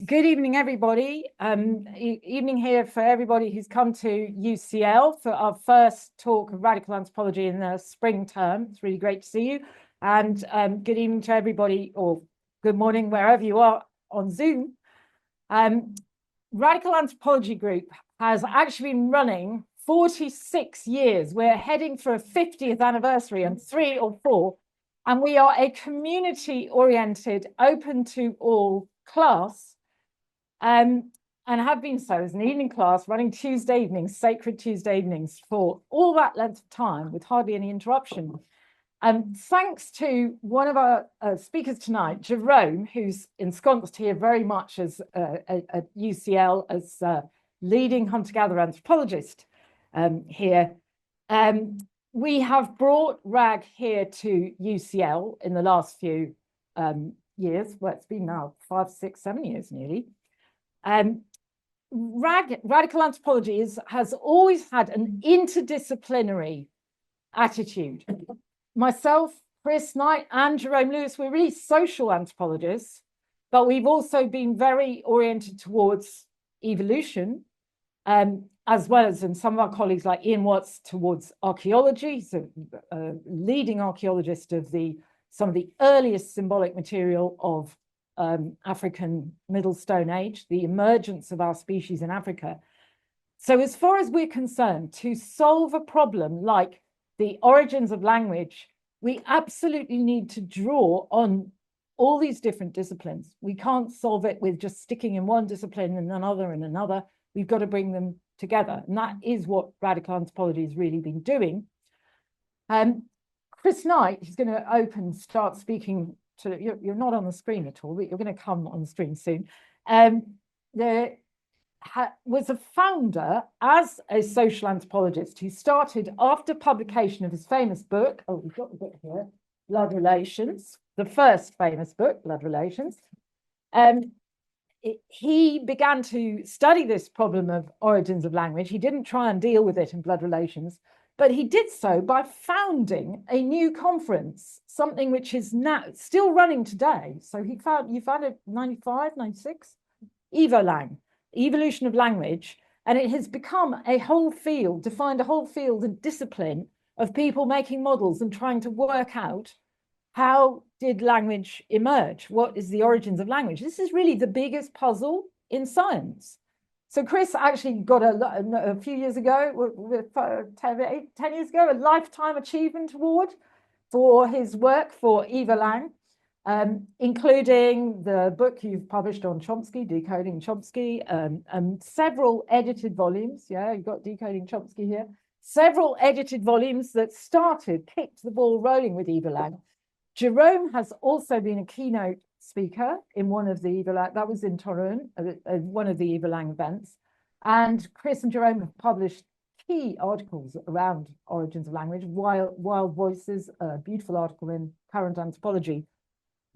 Good evening, everybody. Evening here for everybody who's come to UCL for our first talk of radical anthropology in the spring term. It's really great to see you. And good evening to everybody, or good morning, wherever you are on Zoom. Radical Anthropology Group has actually been running 46 years. We're heading for a 50th anniversary in 3 or 4. And we are a community-oriented, open to all class. And have been so as an evening class running Tuesday evenings, sacred Tuesday evenings for all that length of time with hardly any interruption. Thanks to one of our speakers tonight, Jerome, who's ensconced here very much as at UCL as leading hunter-gatherer anthropologist here. We have brought RAG here to UCL in the last few years. Well, it's been now 5, 6, 7 years nearly. Radical anthropology has always had an interdisciplinary attitude. Myself, Chris Knight, and Jerome Lewis, we're really social anthropologists, but we've also been very oriented towards evolution, as well as, and some of our colleagues like Ian Watts, towards archaeology. He's a leading archaeologist of some of the earliest symbolic material of African Middle Stone Age, the emergence of our species in Africa. So as far as we're concerned, to solve a problem like the origins of language, we absolutely need to draw on all these different disciplines. We can't solve it with just sticking in one discipline and another and another. We've got to bring them together. And that is what radical anthropology has really been doing. Chris Knight is going to start speaking. You're not on the screen at all, but you're going to come on the screen soon. There was a founder as a social anthropologist who started after publication of his famous book. Oh, we've got the book here, Blood Relations, the first famous book, Blood Relations. He began to study this problem of origins of language. He didn't try and deal with it in Blood Relations, but he did so by founding a new conference, something which is now still running today. So you founded 95, 96, EvoLang, Evolution of Language, and it has become a whole field, defined a whole field and discipline of people making models and trying to work out how did language emerge? What is the origins of language? This is really the biggest puzzle in science. So Chris actually got a few years ago, 10 years ago, a Lifetime Achievement Award for his work for EvoLang, including the book you've published on Chomsky, Decoding Chomsky, and several edited volumes. Yeah, you've got Decoding Chomsky here. Several edited volumes that kicked the ball rolling with EvoLang. Jerome has also been a keynote speaker in one of the EvoLang, that was in Torun, one of the EvoLang events. And Chris and Jerome have published key articles around origins of language, Wild Voices, a beautiful article in Current Anthropology.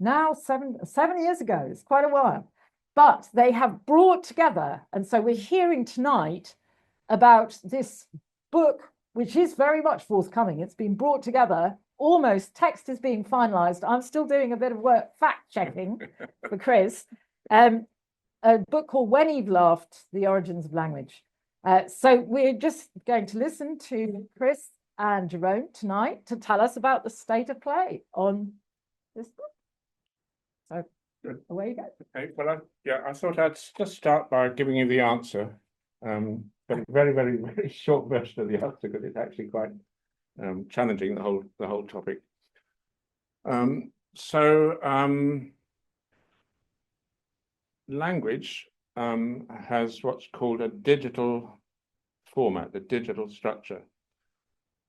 Now, 7 years ago, it's quite a while, but they have brought together, and so we're hearing tonight about this book, which is very much forthcoming. It's been brought together. Almost, text is being finalized. I'm still doing a bit of work fact checking for Chris. A book called When Eve Laughed, The Origins of Language. So we're just going to listen to Chris and Jerome tonight to tell us about the state of play on this book. So good. Away you go. Okay, well, I thought I'd just start by giving you the answer. But a very, very, very short version of the answer, because it's actually quite challenging, the whole topic. Language has what's called a digital format, a digital structure.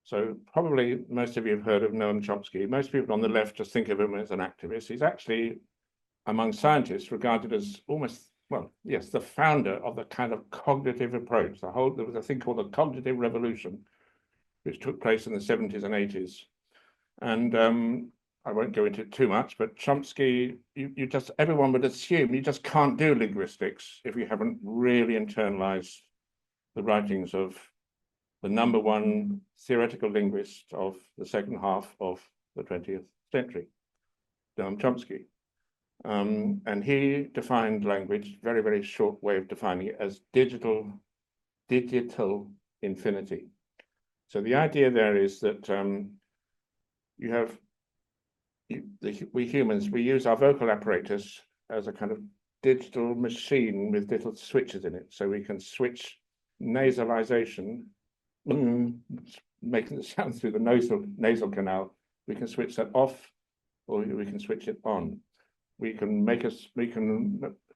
So probably most of you have heard of Noam Chomsky. Most people on the left just think of him as an activist. He's actually, among scientists, regarded as almost, well, yes, the founder of the kind of cognitive approach. There was a thing called the cognitive revolution, which took place in the 70s and 80s. And I won't go into it too much, but Chomsky, everyone would assume you just can't do linguistics if you haven't really internalized the writings of the #1 theoretical linguist of the second half of the 20th century, Noam Chomsky. And he defined language, very, very short way of defining it, as digital infinity. So the idea there is that you have, we humans, we use our vocal apparatus as a kind of digital machine with little switches in it. So we can switch nasalization, making the sound through the nasal canal. We can switch that off, or we can switch it on. We can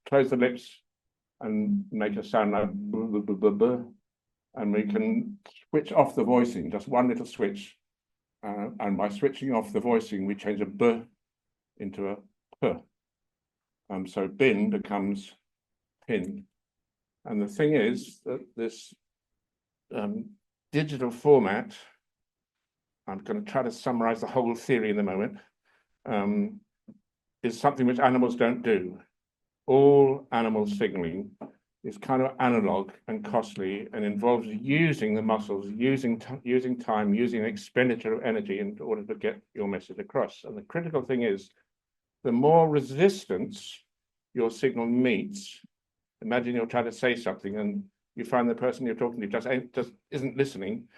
close the lips and make a sound like buh, buh, buh, buh, and we can switch off the voicing, just one little switch. And by switching off the voicing, we change a b into a p. So bin becomes pin. And the thing is that this digital format, I'm going to try to summarize the whole theory in a moment, is something which animals don't do. All animal signaling is kind of analog and costly and involves using the muscles, using time, using expenditure of energy in order to get your message across. And the critical thing is, the more resistance your signal meets, imagine you're trying to say something and you find the person you're talking to just isn't listening,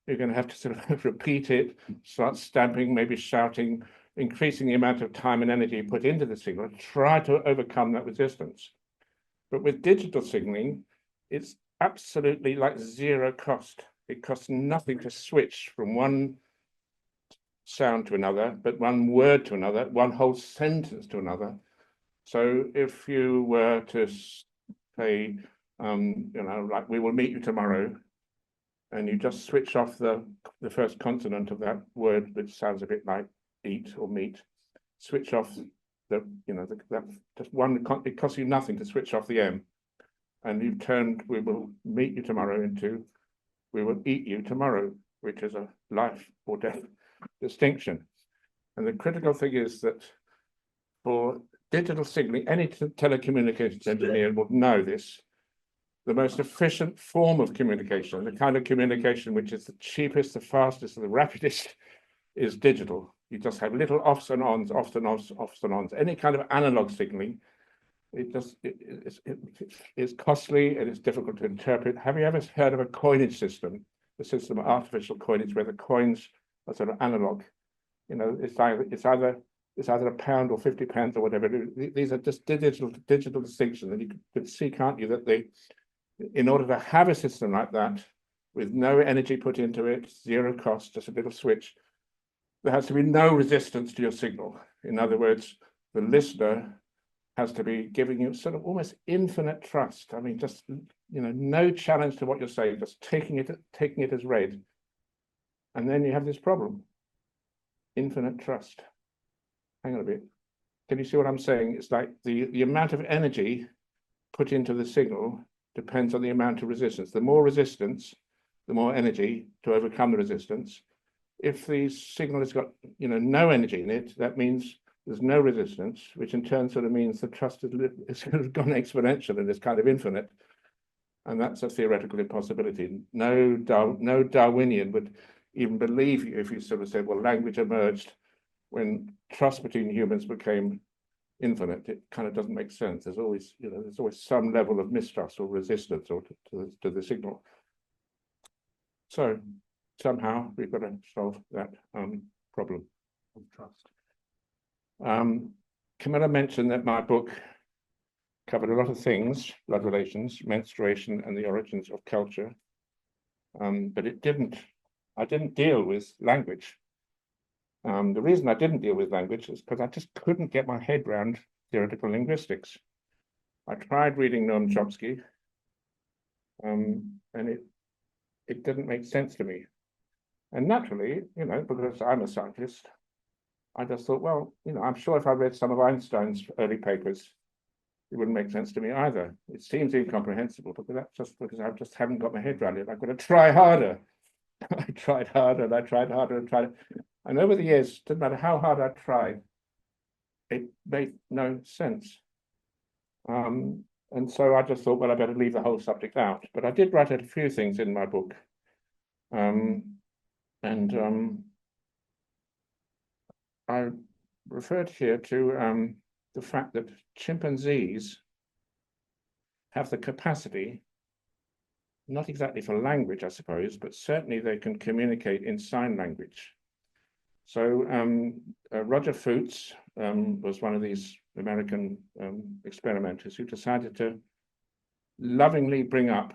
you're going to have to sort of repeat it, start stamping, maybe shouting, increasing the amount of time and energy put into the signal, try to overcome that resistance. But with digital signaling, it's absolutely like zero cost. It costs nothing to switch from one sound to another, but one word to another, one whole sentence to another. So if you were to say, like, we will meet you tomorrow, and you just switch off the first consonant of that word, which sounds a bit like eat or meat, switch off just one, it costs you nothing to switch off the M, and you've turned we will meet you tomorrow into we will eat you tomorrow, which is a life or death distinction. And the critical thing is that for digital signaling, any telecommunications engineer will know this, the most efficient form of communication, the kind of communication which is the cheapest, the fastest, and the rapidest, is digital. You just have little offs and ons, offs and ons, offs and ons. Any kind of analog signaling, it's costly and it's difficult to interpret. Have you ever heard of a coinage system? The system of artificial coinage where the coins are sort of analog. It's either a pound or 50 pence or whatever. These are just digital distinctions, and you can see, can't you, that in order to have a system like that, with no energy put into it, zero cost, just a little switch, there has to be no resistance to your signal. In other words, the listener has to be giving you sort of almost infinite trust. I mean, just no challenge to what you're saying, just taking it as read. And then you have this problem: infinite trust. Hang on a bit. Can you see what I'm saying? It's like the amount of energy put into the signal depends on the amount of resistance. The more resistance, the more energy to overcome the resistance. If the signal has got no energy in it, that means there's no resistance, which in turn sort of means the trust is sort of gone exponential and is kind of infinite. And that's a theoretical impossibility. No Darwinian would even believe you if you sort of said, well, language emerged when trust between humans became infinite. It kind of doesn't make sense. There's always some level of mistrust or resistance or to the signal. So somehow we've got to solve that problem of trust. Camilla mentioned that my book covered a lot of things: blood relations, menstruation, and the origins of culture. But I didn't deal with language. The reason I didn't deal with language is because I just couldn't get my head around theoretical linguistics. I tried reading Noam Chomsky, and it didn't make sense to me. And naturally, because I'm a scientist, I just thought, well, I'm sure if I read some of Einstein's early papers, it wouldn't make sense to me either. It seems incomprehensible, but that's just because I just haven't got my head around it. I've got to try harder. I tried harder and I tried harder and tried. And over the years, it didn't matter how hard I tried, it made no sense. And so I just thought, well, I better leave the whole subject out. But I did write a few things in my book. I referred here to the fact that chimpanzees have the capacity, not exactly for language, I suppose, but certainly they can communicate in sign language. So Roger Fuchs was one of these American experimenters who decided to lovingly bring up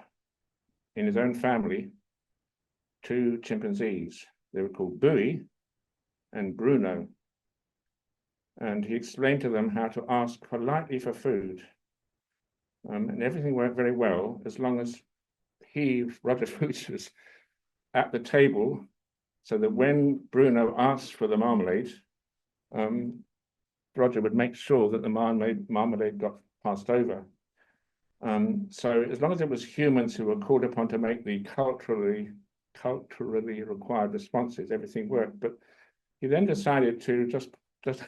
in his own family 2 chimpanzees. They were called Bowie and Bruno. And he explained to them how to ask politely for food. And everything worked very well as long as he, Roger Fuchs, was at the table, so that when Bruno asked for the marmalade, Roger would make sure that the marmalade got passed over. So as long as it was humans who were called upon to make the culturally required responses, everything worked. But he then decided to just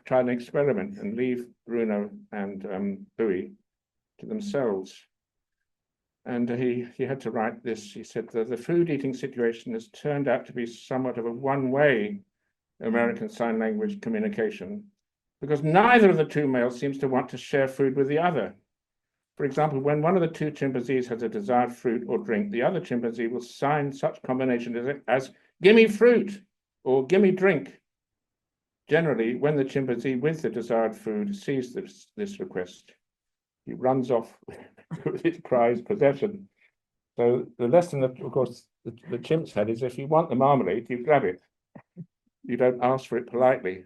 try an experiment and leave Bruno and Bowie to themselves. And he had to write this. He said that the food eating situation has turned out to be somewhat of a one-way American Sign Language communication, because neither of the 2 males seems to want to share food with the other. For example, when one of the 2 chimpanzees has a desired fruit or drink, the other chimpanzee will sign such combination as "give me fruit" or "give me drink." Generally, when the chimpanzee with the desired food sees this request, he runs off with his prized possession. So the lesson that, of course, the chimps had is, if you want the marmalade, you grab it. You don't ask for it politely.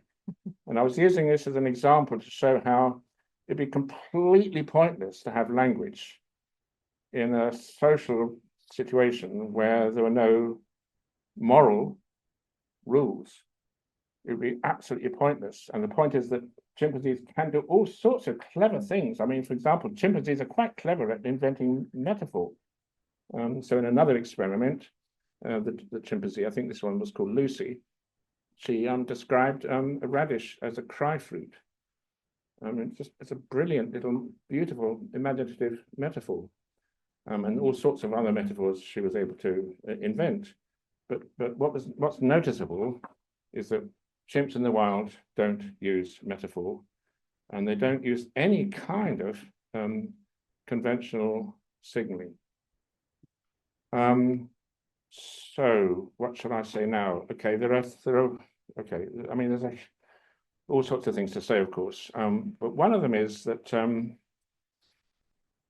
And I was using this as an example to show how it'd be completely pointless to have language in a social situation where there were no moral rules. It would be absolutely pointless. And the point is that chimpanzees can do all sorts of clever things. I mean, for example, chimpanzees are quite clever at inventing metaphor. So in another experiment, the chimpanzee, I think this one was called Lucy, she described a radish as a cry fruit. It's a brilliant little, beautiful, imaginative metaphor. And all sorts of other metaphors she was able to invent. But what's noticeable is that chimps in the wild don't use metaphor, and they don't use any kind of conventional signaling. So what should I say now? Okay, okay. I mean, there's all sorts of things to say, of course, but one of them is that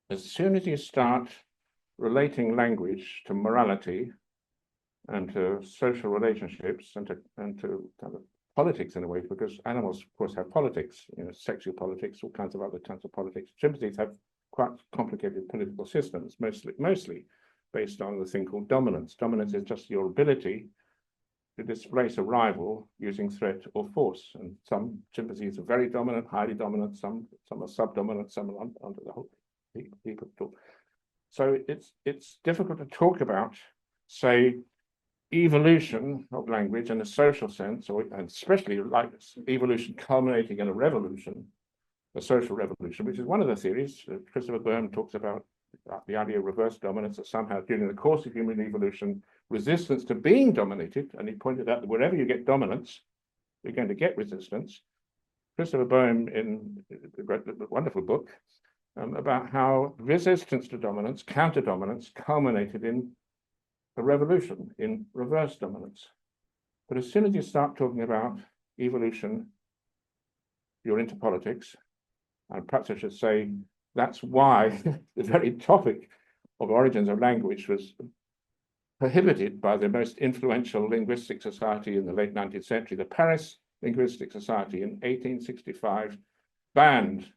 as soon as you start relating language to morality and to social relationships and to kind of politics in a way, because animals, of course, have politics, sexual politics, all kinds of other kinds of politics. Chimpanzees have quite complicated political systems, mostly based on the thing called dominance. Dominance is just your ability to displace a rival using threat or force. And some chimpanzees are very dominant, highly dominant, some are subdominant, some are under the whole heap of talk. So it's difficult to talk about, say, evolution of language in a social sense, and especially like evolution culminating in a revolution, a social revolution, which is one of the theories. Christopher Boehm talks about the idea of reverse dominance, that somehow during the course of human evolution, resistance to being dominated, and he pointed out that wherever you get dominance, you're going to get resistance. Christopher Boehm, in a wonderful book about how resistance to dominance, counter dominance, culminated in a revolution, in reverse dominance. But as soon as you start talking about evolution, you're into politics. And perhaps I should say that's why the very topic of origins of language was prohibited by the most influential linguistic society in the late 19th century. The Paris Linguistic Society in 1865 banned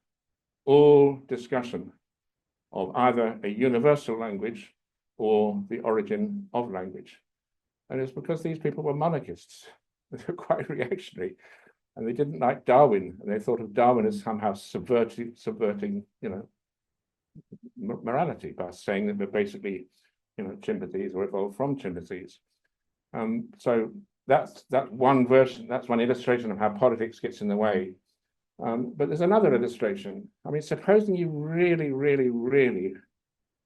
all discussion of either a universal language or the origin of language. And it's because these people were monarchists. They were quite reactionary, and they didn't like Darwin, and they thought of Darwin as somehow subverting, morality by saying that we're basically, chimpanzees or evolved from chimpanzees. So that's one version, that's one illustration of how politics gets in the way. But there's another illustration. I mean, supposing you really, really, really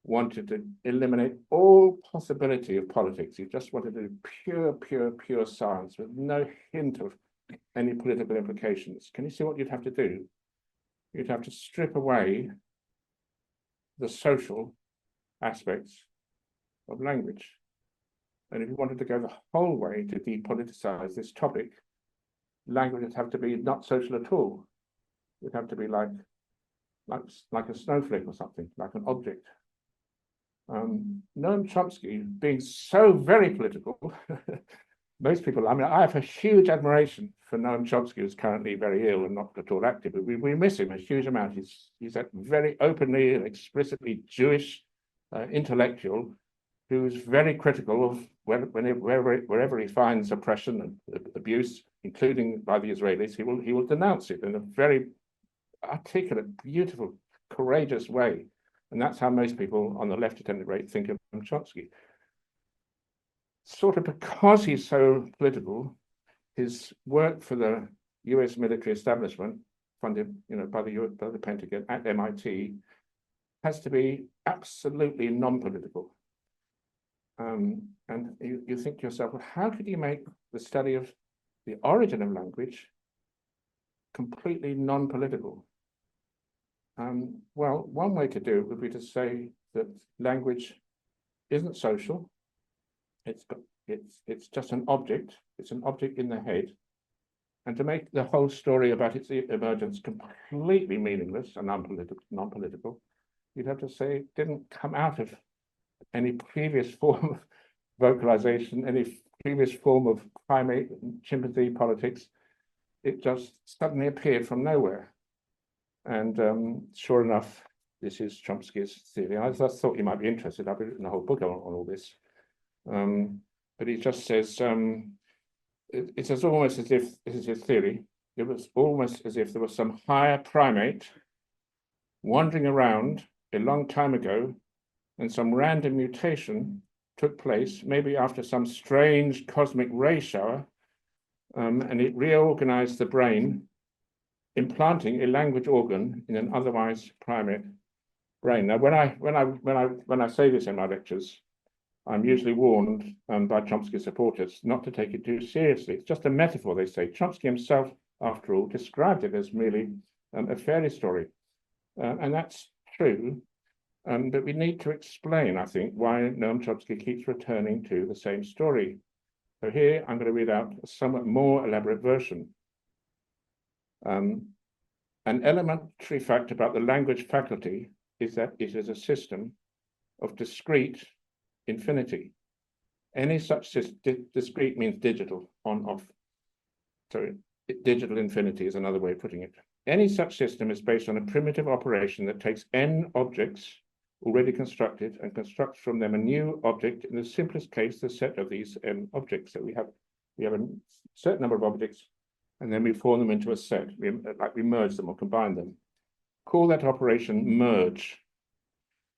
wanted to eliminate all possibility of politics. You just wanted to do pure science with no hint of any political implications. Can you see what you'd have to do? you'd have to strip away the social aspects of language. And if you wanted to go the whole way to depoliticize this topic, language would have to be not social at all. It'd have to be like a snowflake or something, like an object. Noam Chomsky, being so very political, most people, I mean, I have a huge admiration for Noam Chomsky, who's currently very ill and not at all active, but we miss him a huge amount. He's a very openly and explicitly Jewish intellectual who's very critical of wherever he finds oppression and abuse, including by the Israelis, he will denounce it in a very articulate, beautiful, courageous way. And that's how most people on the left at any rate think of Chomsky. Sort of because he's so political, his work for the US military establishment, funded by the Pentagon at MIT, has to be absolutely non-political. And you think to yourself, well, how could you make the study of the origin of language completely non-political? Well, one way to do it would be to say that language isn't social. It's just an object. It's an object in the head. And to make the whole story about its emergence completely meaningless and non-political, you'd have to say it didn't come out of any previous form of vocalization, any previous form of primate, chimpanzee politics. It just suddenly appeared from nowhere. And sure enough, this is Chomsky's theory. I just thought you might be interested. I've written a whole book on all this. But he just says, it's as almost as if, this is his theory, it was almost as if there was some higher primate wandering around a long time ago, and some random mutation took place, maybe after some strange cosmic ray shower, and it reorganized the brain, implanting a language organ in an otherwise primate brain. Now, when I say this in my lectures, I'm usually warned by Chomsky supporters not to take it too seriously. It's just a metaphor, they say. Chomsky himself, after all, described it as merely a fairy story. And that's true, but we need to explain, I think, why Noam Chomsky keeps returning to the same story. So here, I'm going to read out a somewhat more elaborate version. An elementary fact about the language faculty is that it is a system of discrete infinity. Any such system, discrete means digital, on, off. So digital infinity is another way of putting it. Any such system is based on a primitive operation that takes n objects already constructed and constructs from them a new object, in the simplest case, the set of these n objects. So we have a certain number of objects, and then we form them into a set, like we merge them or combine them. Call that operation merge.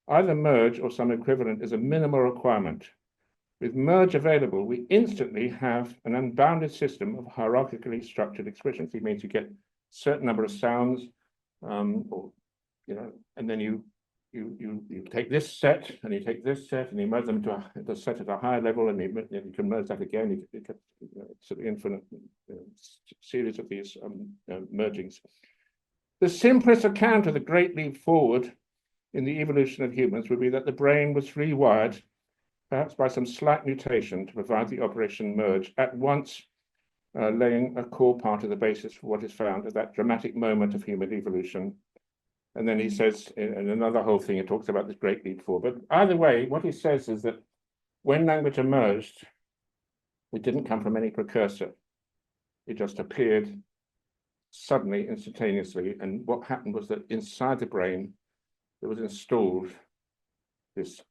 Either merge or some equivalent is a minimal requirement. With merge available, we instantly have an unbounded system of hierarchically structured expressions. It means you get a certain number of sounds, and then you take this set and you take this set and you merge them into the set at a higher level, and you can merge that again. You get sort of infinite series of these mergings. The simplest account of the great leap forward in the evolution of humans would be that the brain was rewired, perhaps by some slight mutation, to provide the operation merge, at once laying a core part of the basis for what is found at that dramatic moment of human evolution. And then he says, in another whole thing, he talks about this great leap forward. But either way, what he says is that when language emerged, it didn't come from any precursor. It just appeared suddenly, instantaneously. And what happened was that inside the brain, there was installed this,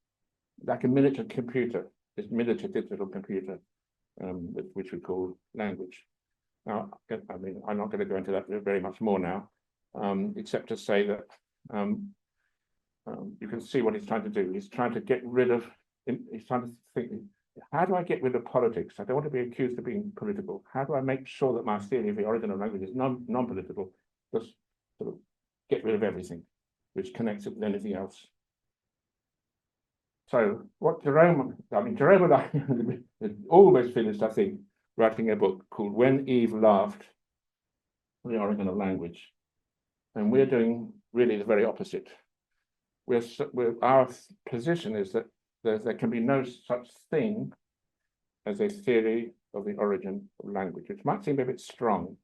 like a miniature computer, this miniature digital computer, which we call language. Now, I mean, I'm not going to go into that very much more now, except to say that you can see what he's trying to do. He's trying to get rid of, he's trying to think, how do I get rid of politics? I don't want to be accused of being political. How do I make sure that my theory of the origin of language is non-political? Just sort of get rid of everything which connects it with anything else. So what Jerome and I almost finished, I think, writing a book called When Eve Laughed, The Origin of Language. And we're doing really the very opposite. Our position is that there can be no such thing as a theory of the origin of language, which might seem a bit strong,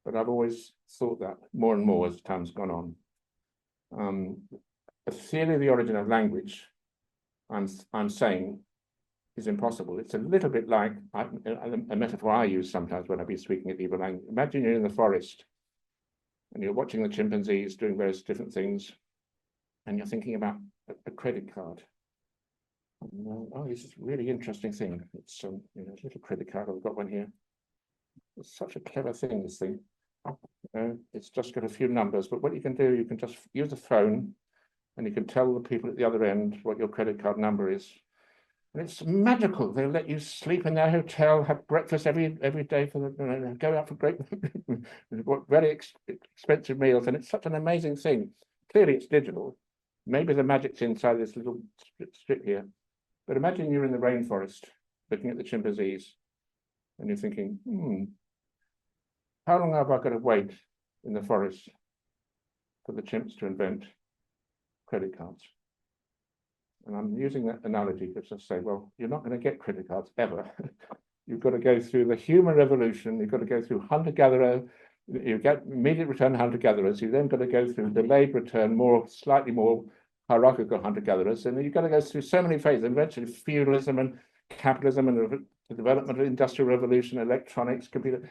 but I've always thought that more and more as time's gone on. A theory of the origin of language, I'm saying, is impossible. It's a little bit like a metaphor I use sometimes when I be speaking at evil language. Imagine you're in the forest and you're watching the chimpanzees doing various different things, and you're thinking about a credit card. Oh, this is a really interesting thing. It's a little credit card. I've got one here. It's such a clever thing, this thing. It's just got a few numbers, but what you can do, you can just use a phone and you can tell the people at the other end what your credit card number is. And it's magical. They'll let you sleep in their hotel, have breakfast every day for the, go out for great, very expensive meals. And it's such an amazing thing. Clearly it's digital. Maybe the magic's inside this little strip here. But imagine you're in the rainforest looking at the chimpanzees and you're thinking, how long have I got to wait in the forest for the chimps to invent credit cards? And I'm using that analogy to just say, well, you're not going to get credit cards ever. You've got to go through the human revolution. You've got to go through hunter-gatherer. You get immediate return hunter-gatherers. You then got to go through delayed return, slightly more hierarchical hunter-gatherers. And you've got to go through so many phases, eventually feudalism and capitalism and the development of industrial revolution, electronics, computer.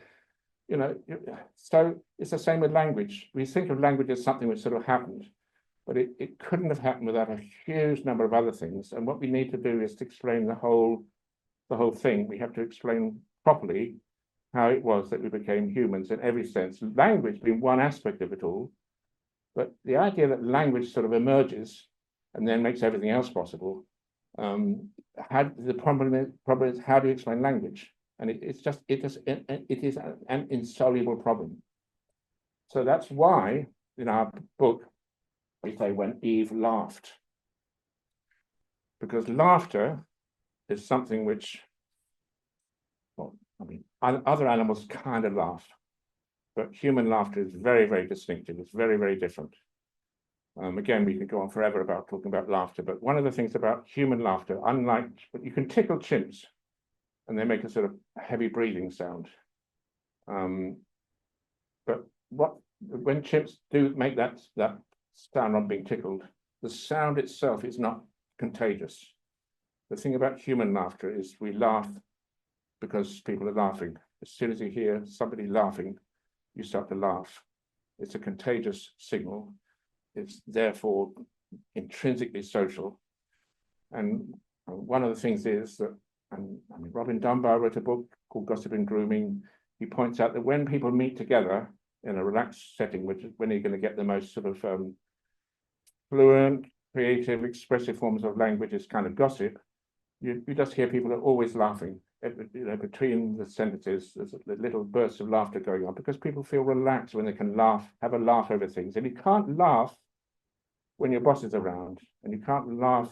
So it's the same with language. We think of language as something which sort of happened, but it couldn't have happened without a huge number of other things. And what we need to do is to explain the whole thing. We have to explain properly how it was that we became humans in every sense. Language being one aspect of it all, but the idea that language sort of emerges and then makes everything else possible. The problem is how do you explain language? And it is an insoluble problem. So that's why in our book we say when Eve laughed, because laughter is something which, well, I mean, other animals kind of laugh, but human laughter is very, very distinctive. It's very, very different. Again, we could go on forever about talking about laughter, but one of the things about human laughter, unlike, but you can tickle chimps and they make a sort of heavy breathing sound. But when chimps do make that sound on being tickled, the sound itself is not contagious. The thing about human laughter is we laugh because people are laughing. As soon as you hear somebody laughing, you start to laugh. It's a contagious signal. It's therefore intrinsically social. And one of the things is that, Robin Dunbar wrote a book called Gossip and Grooming. He points out that when people meet together in a relaxed setting, which is when you're going to get the most sort of fluent, creative, expressive forms of language is kind of gossip, you just hear people are always laughing. Between the sentences, there's a little bursts of laughter going on because people feel relaxed when they can laugh, have a laugh over things. And you can't laugh when your boss is around, and you can't laugh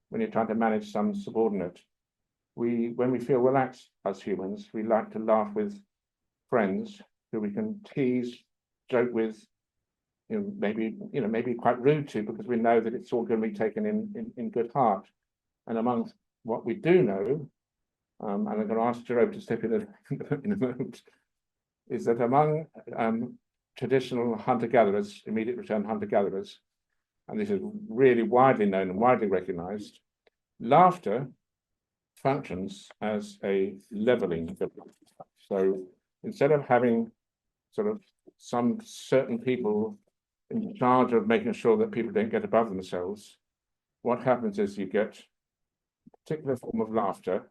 when you're trying to manage some subordinate. When we feel relaxed as humans, we like to laugh with friends who we can tease, joke with, maybe quite rude to, because we know that it's all going to be taken in good heart. And amongst what we do know, and I'm going to ask Jerome to step in a moment, is that among traditional hunter-gatherers, immediate return hunter-gatherers, and this is really widely known and widely recognized, laughter functions as a leveling. So instead of having sort of some certain people in charge of making sure that people don't get above themselves, what happens is you get a particular form of laughter.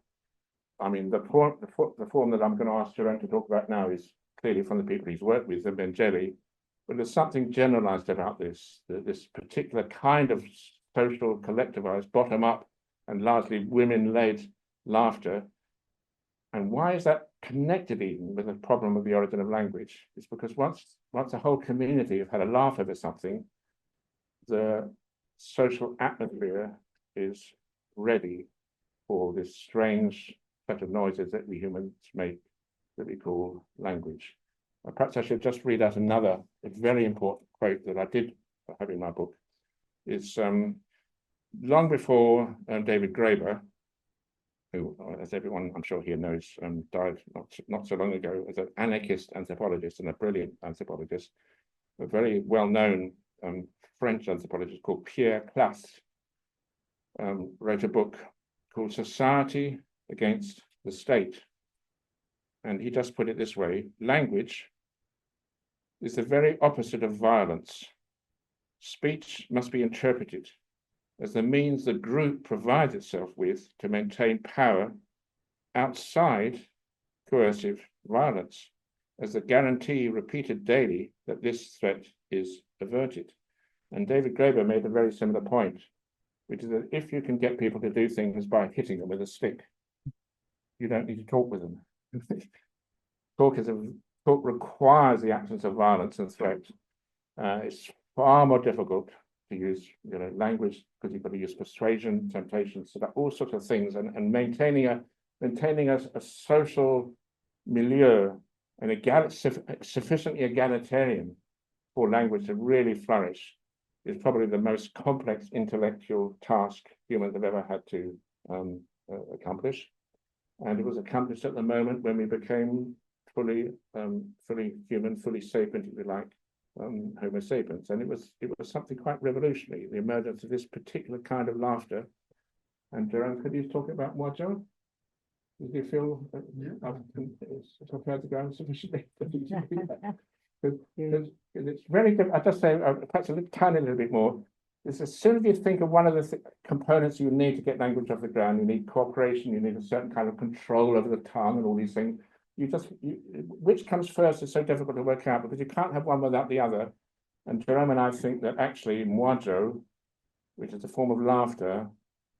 I mean, the form that I'm going to ask Jerome to talk about now is clearly from the people he's worked with, the Bengeli, but there's something generalized about this particular kind of social, collectivized, bottom-up, and largely women-led laughter. And why is that connected even with the problem of the origin of language? It's because once a whole community have had a laugh over something, the social atmosphere is ready for this strange set of noises that we humans make that we call language. Perhaps I should just read out another very important quote that I did have in my book is long before David Graeber, who, as everyone I'm sure here knows, died not so long ago as an anarchist anthropologist and a brilliant anthropologist, a very well-known French anthropologist called Pierre Classe, wrote a book called Society Against the State. And he just put it this way: language is the very opposite of violence. Speech must be interpreted as the means the group provides itself with to maintain power outside coercive violence, as the guarantee repeated daily that this threat is averted. And David Graeber made a very similar point, which is that if you can get people to do things by hitting them with a stick, you don't need to talk with them. Talk requires the absence of violence and threat. It's far more difficult to use, language, because you've got to use persuasion, temptation, so that all sorts of things, and maintaining a social milieu and sufficiently egalitarian for language to really flourish is probably the most complex intellectual task humans have ever had to accomplish. And it was accomplished at the moment when we became fully human, fully sapient, if you like, Homo sapiens, and it was something quite revolutionary, the emergence of this particular kind of laughter. And Jerome, could you talk about Mojo? Did you feel prepared to go on sufficiently? Because it's very good. I just say perhaps a tiny little bit more. Is as soon as you think of one of the components you need to get language off the ground, you need cooperation, you need a certain kind of control over the tongue and all these things. Which comes first is so difficult to work out, because you can't have one without the other. And Jerome and I think that actually Mojo, which is a form of laughter,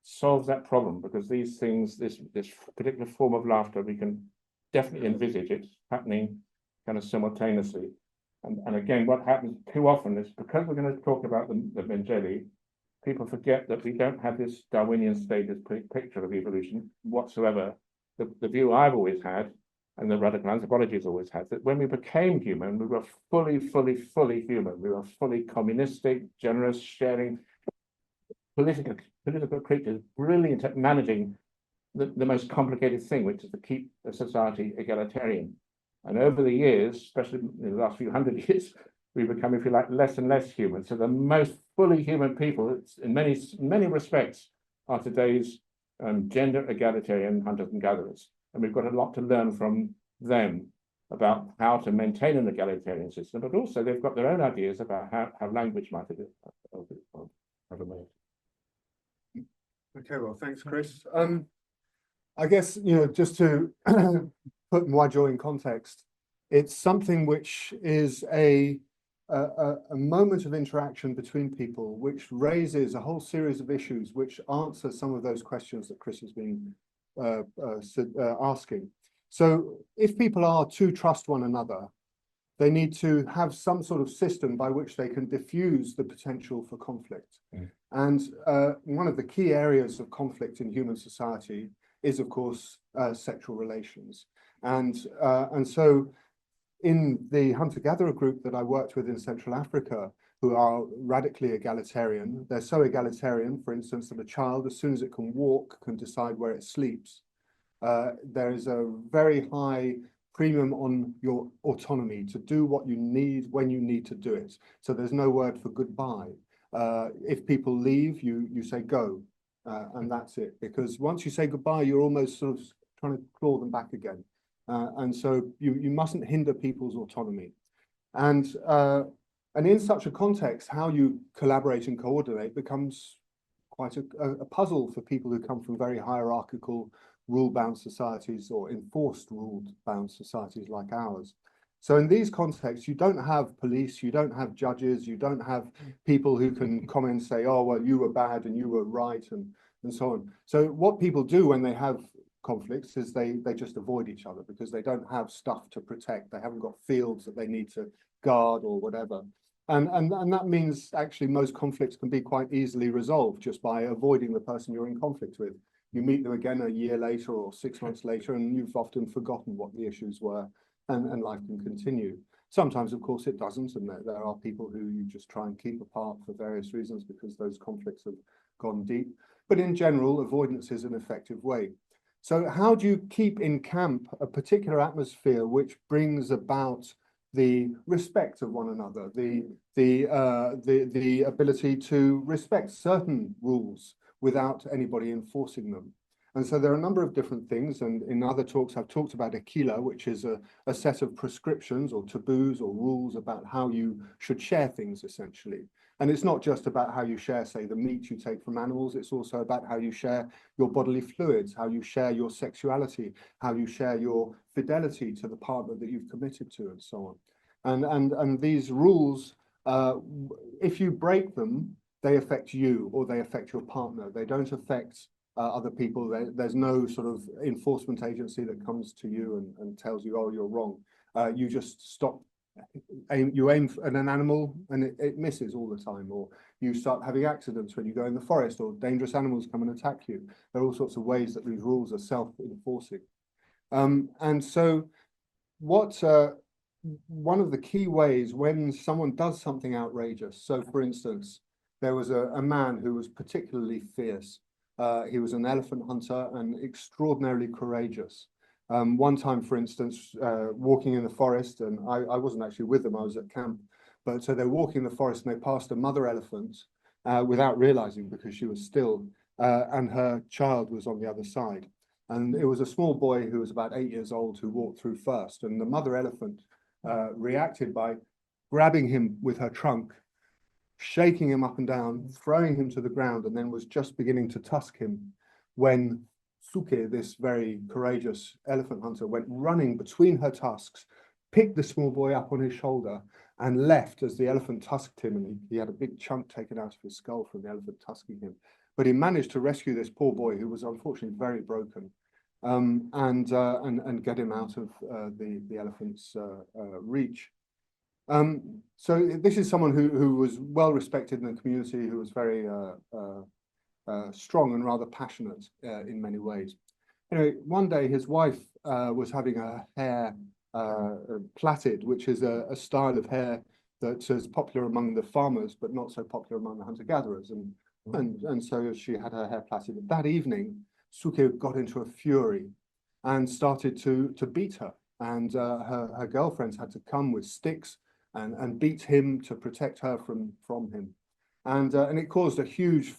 solves that problem, because these things, this particular form of laughter, we can definitely envisage it happening kind of simultaneously. And again, what happens too often is, because we're going to talk about the Mengele, people forget that we don't have this Darwinian status picture of evolution whatsoever. The view I've always had, and the radical anthropology has always had, that when we became human, we were fully human. We were fully communistic, generous, sharing, political creatures, brilliant at managing the most complicated thing, which is to keep a society egalitarian. And over the years, especially in the last few hundred years, we've become, if you like, less and less human. So the most fully human people, in many respects, are today's gender egalitarian hunters and gatherers. And we've got a lot to learn from them about how to maintain an egalitarian system, but also they've got their own ideas about how language might have emerged. Okay, well, thanks, Chris. I guess, just to put Mojo in context, it's something which is a moment of interaction between people, which raises a whole series of issues which answer some of those questions that Chris has been asking. So if people are to trust one another, they need to have some sort of system by which they can diffuse the potential for conflict. And one of the key areas of conflict in human society is, of course, sexual relations. And so in the hunter-gatherer group that I worked with in Central Africa, who are radically egalitarian, they're so egalitarian, for instance, that a child, as soon as it can walk, can decide where it sleeps. There is a very high premium on your autonomy to do what you need when you need to do it. So there's no word for goodbye. If people leave, you say go, and that's it. Because once you say goodbye, you're almost sort of trying to claw them back again. And so you mustn't hinder people's autonomy. And in such a context, how you collaborate and coordinate becomes quite a puzzle for people who come from very hierarchical, rule-bound societies or enforced rule-bound societies like ours. So in these contexts, you don't have police, you don't have judges, you don't have people who can come and say, oh, well, you were bad and you were right, and so on. So what people do when they have conflicts is they just avoid each other, because they don't have stuff to protect. They haven't got fields that they need to guard or whatever. And that means actually most conflicts can be quite easily resolved just by avoiding the person you're in conflict with. You meet them again a year later or 6 months later, and you've often forgotten what the issues were, and life can continue. Sometimes, of course, it doesn't, and there are people who you just try and keep apart for various reasons because those conflicts have gone deep. But in general, avoidance is an effective way. So how do you keep in camp a particular atmosphere which brings about the respect of one another, the ability to respect certain rules without anybody enforcing them? And so there are a number of different things, and in other talks I've talked about akila, which is a set of prescriptions or taboos or rules about how you should share things, essentially. And it's not just about how you share, say, the meat you take from animals, it's also about how you share your bodily fluids, how you share your sexuality, how you share your fidelity to the partner that you've committed to, and so on. And these rules, if you break them, they affect you or they affect your partner. They don't affect other people. There's no sort of enforcement agency that comes to you and tells you, oh, you're wrong. You just stop. You aim at an animal and it misses all the time, or you start having accidents when you go in the forest, or dangerous animals come and attack you. There are all sorts of ways that these rules are self-enforcing. And so one of the key ways when someone does something outrageous, so for instance, there was a man who was particularly fierce. He was an elephant hunter and extraordinarily courageous. One time, for instance, walking in the forest, and I wasn't actually with them, I was at camp, but so they're walking in the forest and they passed a mother elephant without realizing because she was still, and her child was on the other side. And it was a small boy who was about 8 years old who walked through first, and the mother elephant reacted by grabbing him with her trunk, shaking him up and down, throwing him to the ground, and then was just beginning to tusk him when Suke, this very courageous elephant hunter, went running between her tusks, picked the small boy up on his shoulder, and left as the elephant tusked him. And he had a big chunk taken out of his skull from the elephant tusking him. But he managed to rescue this poor boy, who was unfortunately very broken, and get him out of the elephant's reach. So this is someone who was well respected in the community, who was very strong and rather passionate in many ways. Anyway, one day his wife was having her hair plaited, which is a style of hair that is popular among the farmers, but not so popular among the hunter-gatherers. And so she had her hair plaited. That evening, Suke got into a fury and started to beat her. And her girlfriends had to come with sticks and beat him to protect her from him. And it caused a huge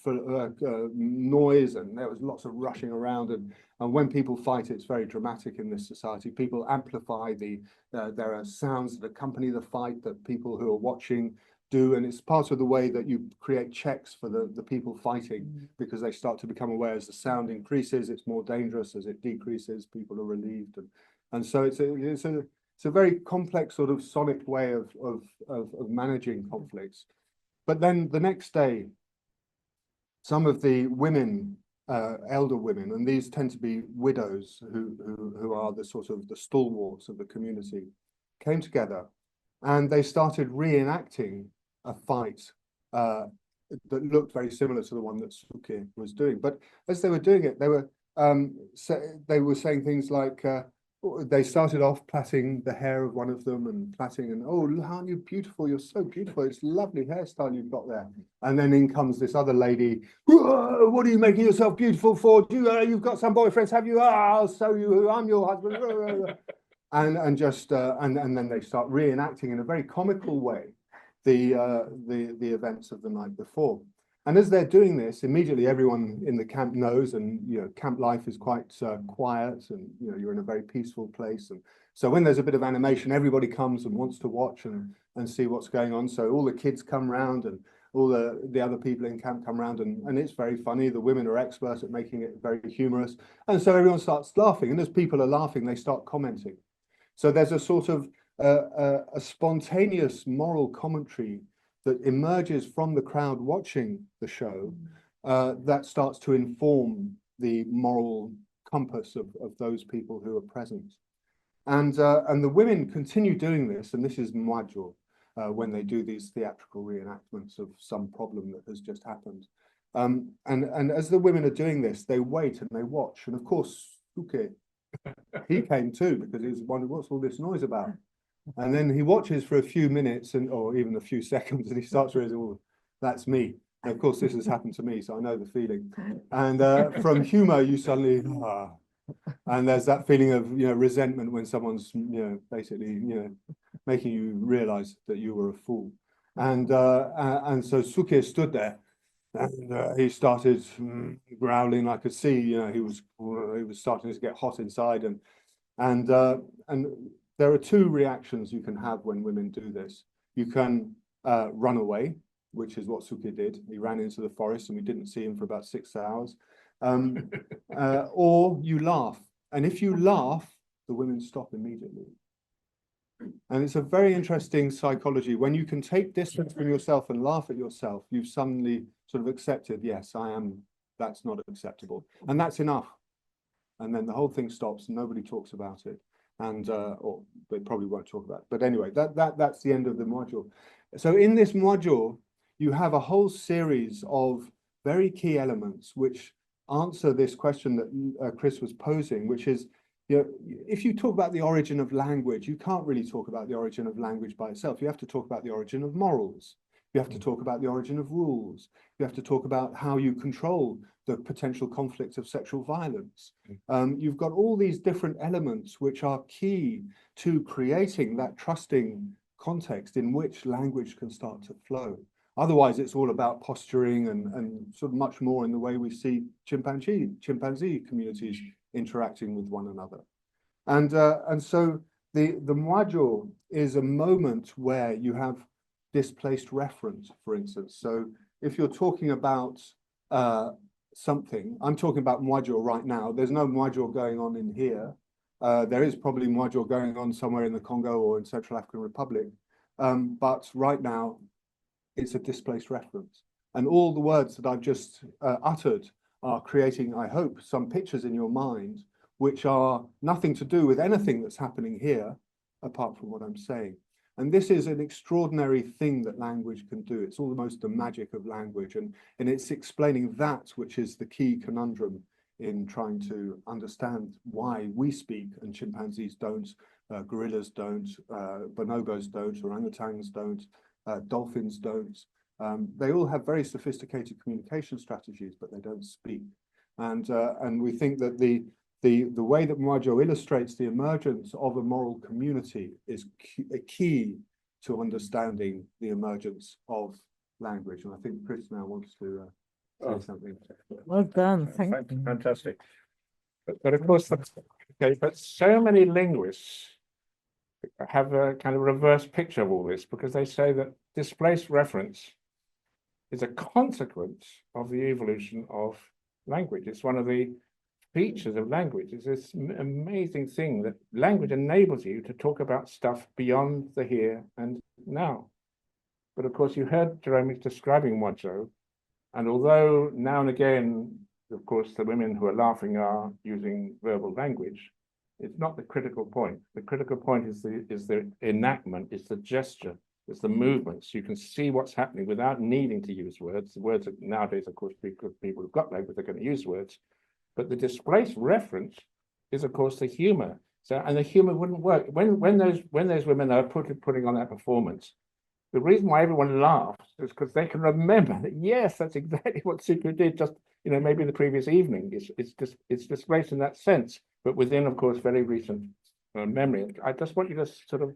noise, and there was lots of rushing around. And when people fight, it's very dramatic in this society. People amplify there are sounds that accompany the fight that people who are watching do, and it's part of the way that you create checks for the people fighting, because they start to become aware as the sound increases, it's more dangerous. As it decreases, people are relieved, and so it's a very complex sort of sonic way of managing conflicts. But then the next day, some of the women, elder women, and these tend to be widows who are the sort of the stalwarts of the community, came together and they started reenacting a fight that looked very similar to the one that Suke was doing. But as they were doing it, they were saying things like, they started off plaiting the hair of one of them and plaiting, and oh, aren't you beautiful? You're so beautiful. It's a lovely hairstyle you've got there. And then in comes this other lady. What are you making yourself beautiful for? You've got some boyfriends, have you? I'll show you who I'm your husband. and then they start reenacting in a very comical way the events of the night before. And as they're doing this, immediately everyone in the camp knows, and camp life is quite quiet, and you're in a very peaceful place. And so when there's a bit of animation, everybody comes and wants to watch and see what's going on. So all the kids come round, and all the other people in camp come round, and it's very funny. The women are expert at making it very humorous, and so everyone starts laughing. And as people are laughing, they start commenting. So there's a sort of a spontaneous moral commentary that emerges from the crowd watching the show, that starts to inform the moral compass of those people who are present. And the women continue doing this, and this is Mwajo, when they do these theatrical reenactments of some problem that has just happened. And as the women are doing this, they wait and they watch. And of course, Suke, he came too, because he was wondering, what's all this noise about? And then he watches for a few minutes or even a few seconds, and he starts realizing, oh, that's me. And of course, this has happened to me, so I know the feeling. And from humor, you suddenly, and there's that feeling of, resentment when someone's, basically, making you realize that you were a fool. And so Suke stood there, and he started growling like a sea. He was starting to get hot inside, and there are two reactions you can have when women do this. You can run away, which is what Suke did. He ran into the forest, and we didn't see him for about 6 hours. Or you laugh, and if you laugh, the women stop immediately. And it's a very interesting psychology. When you can take distance from yourself and laugh at yourself, you've suddenly sort of accepted, yes, that's not acceptable. And that's enough. And then the whole thing stops and nobody talks about it. And or they probably won't talk about it. But anyway, that's the end of the module. So in this module, you have a whole series of very key elements which answer this question that Chris was posing, which is, if you talk about the origin of language, you can't really talk about the origin of language by itself. You have to talk about the origin of morals. You have to talk about the origin of rules. You have to talk about how you control the potential conflict of sexual violence. You've got all these different elements which are key to creating that trusting context in which language can start to flow. Otherwise, it's all about posturing and sort of much more in the way we see chimpanzee communities interacting with one another. And so the module is a moment where you have displaced reference, for instance. So if you're talking about something, I'm talking about module right now. There's no module going on in here. There is probably module going on somewhere in the Congo or in Central African Republic. But right now, it's a displaced reference. And all the words that I've just uttered are creating, I hope, some pictures in your mind, which are nothing to do with anything that's happening here, apart from what I'm saying. And this is an extraordinary thing that language can do. It's almost the magic of language. And it's explaining that which is the key conundrum in trying to understand why we speak and chimpanzees don't, gorillas don't, bonobos don't, orangutans don't, dolphins don't. They all have very sophisticated communication strategies, but they don't speak. And we think that the way that Mwajo illustrates the emergence of a moral community is a key to understanding the emergence of language. And I think Chris now wants to say something. Well done, thank you. Fantastic. But of course, okay, but so many linguists have a kind of reverse picture of all this, because they say that displaced reference is a consequence of the evolution of language. It's one of the features of language. It's this amazing thing that language enables you to talk about stuff beyond the here and now. But of course, you heard Jerome describing Mwajo, and although now and again, of course, the women who are laughing are using verbal language, it's not the critical point. The critical point is the enactment, it's the gesture, it's the movements. You can see what's happening without needing to use words. The words are, nowadays, of course, people who've got language, they're going to use words. But the displaced reference is, of course, the humor. So, and the humor wouldn't work when those women are putting on that performance. The reason why everyone laughs is because they can remember that, yes, that's exactly what Suku did just, maybe the previous evening. It's displaced in that sense, but within, of course, very recent memory. I just want you to sort of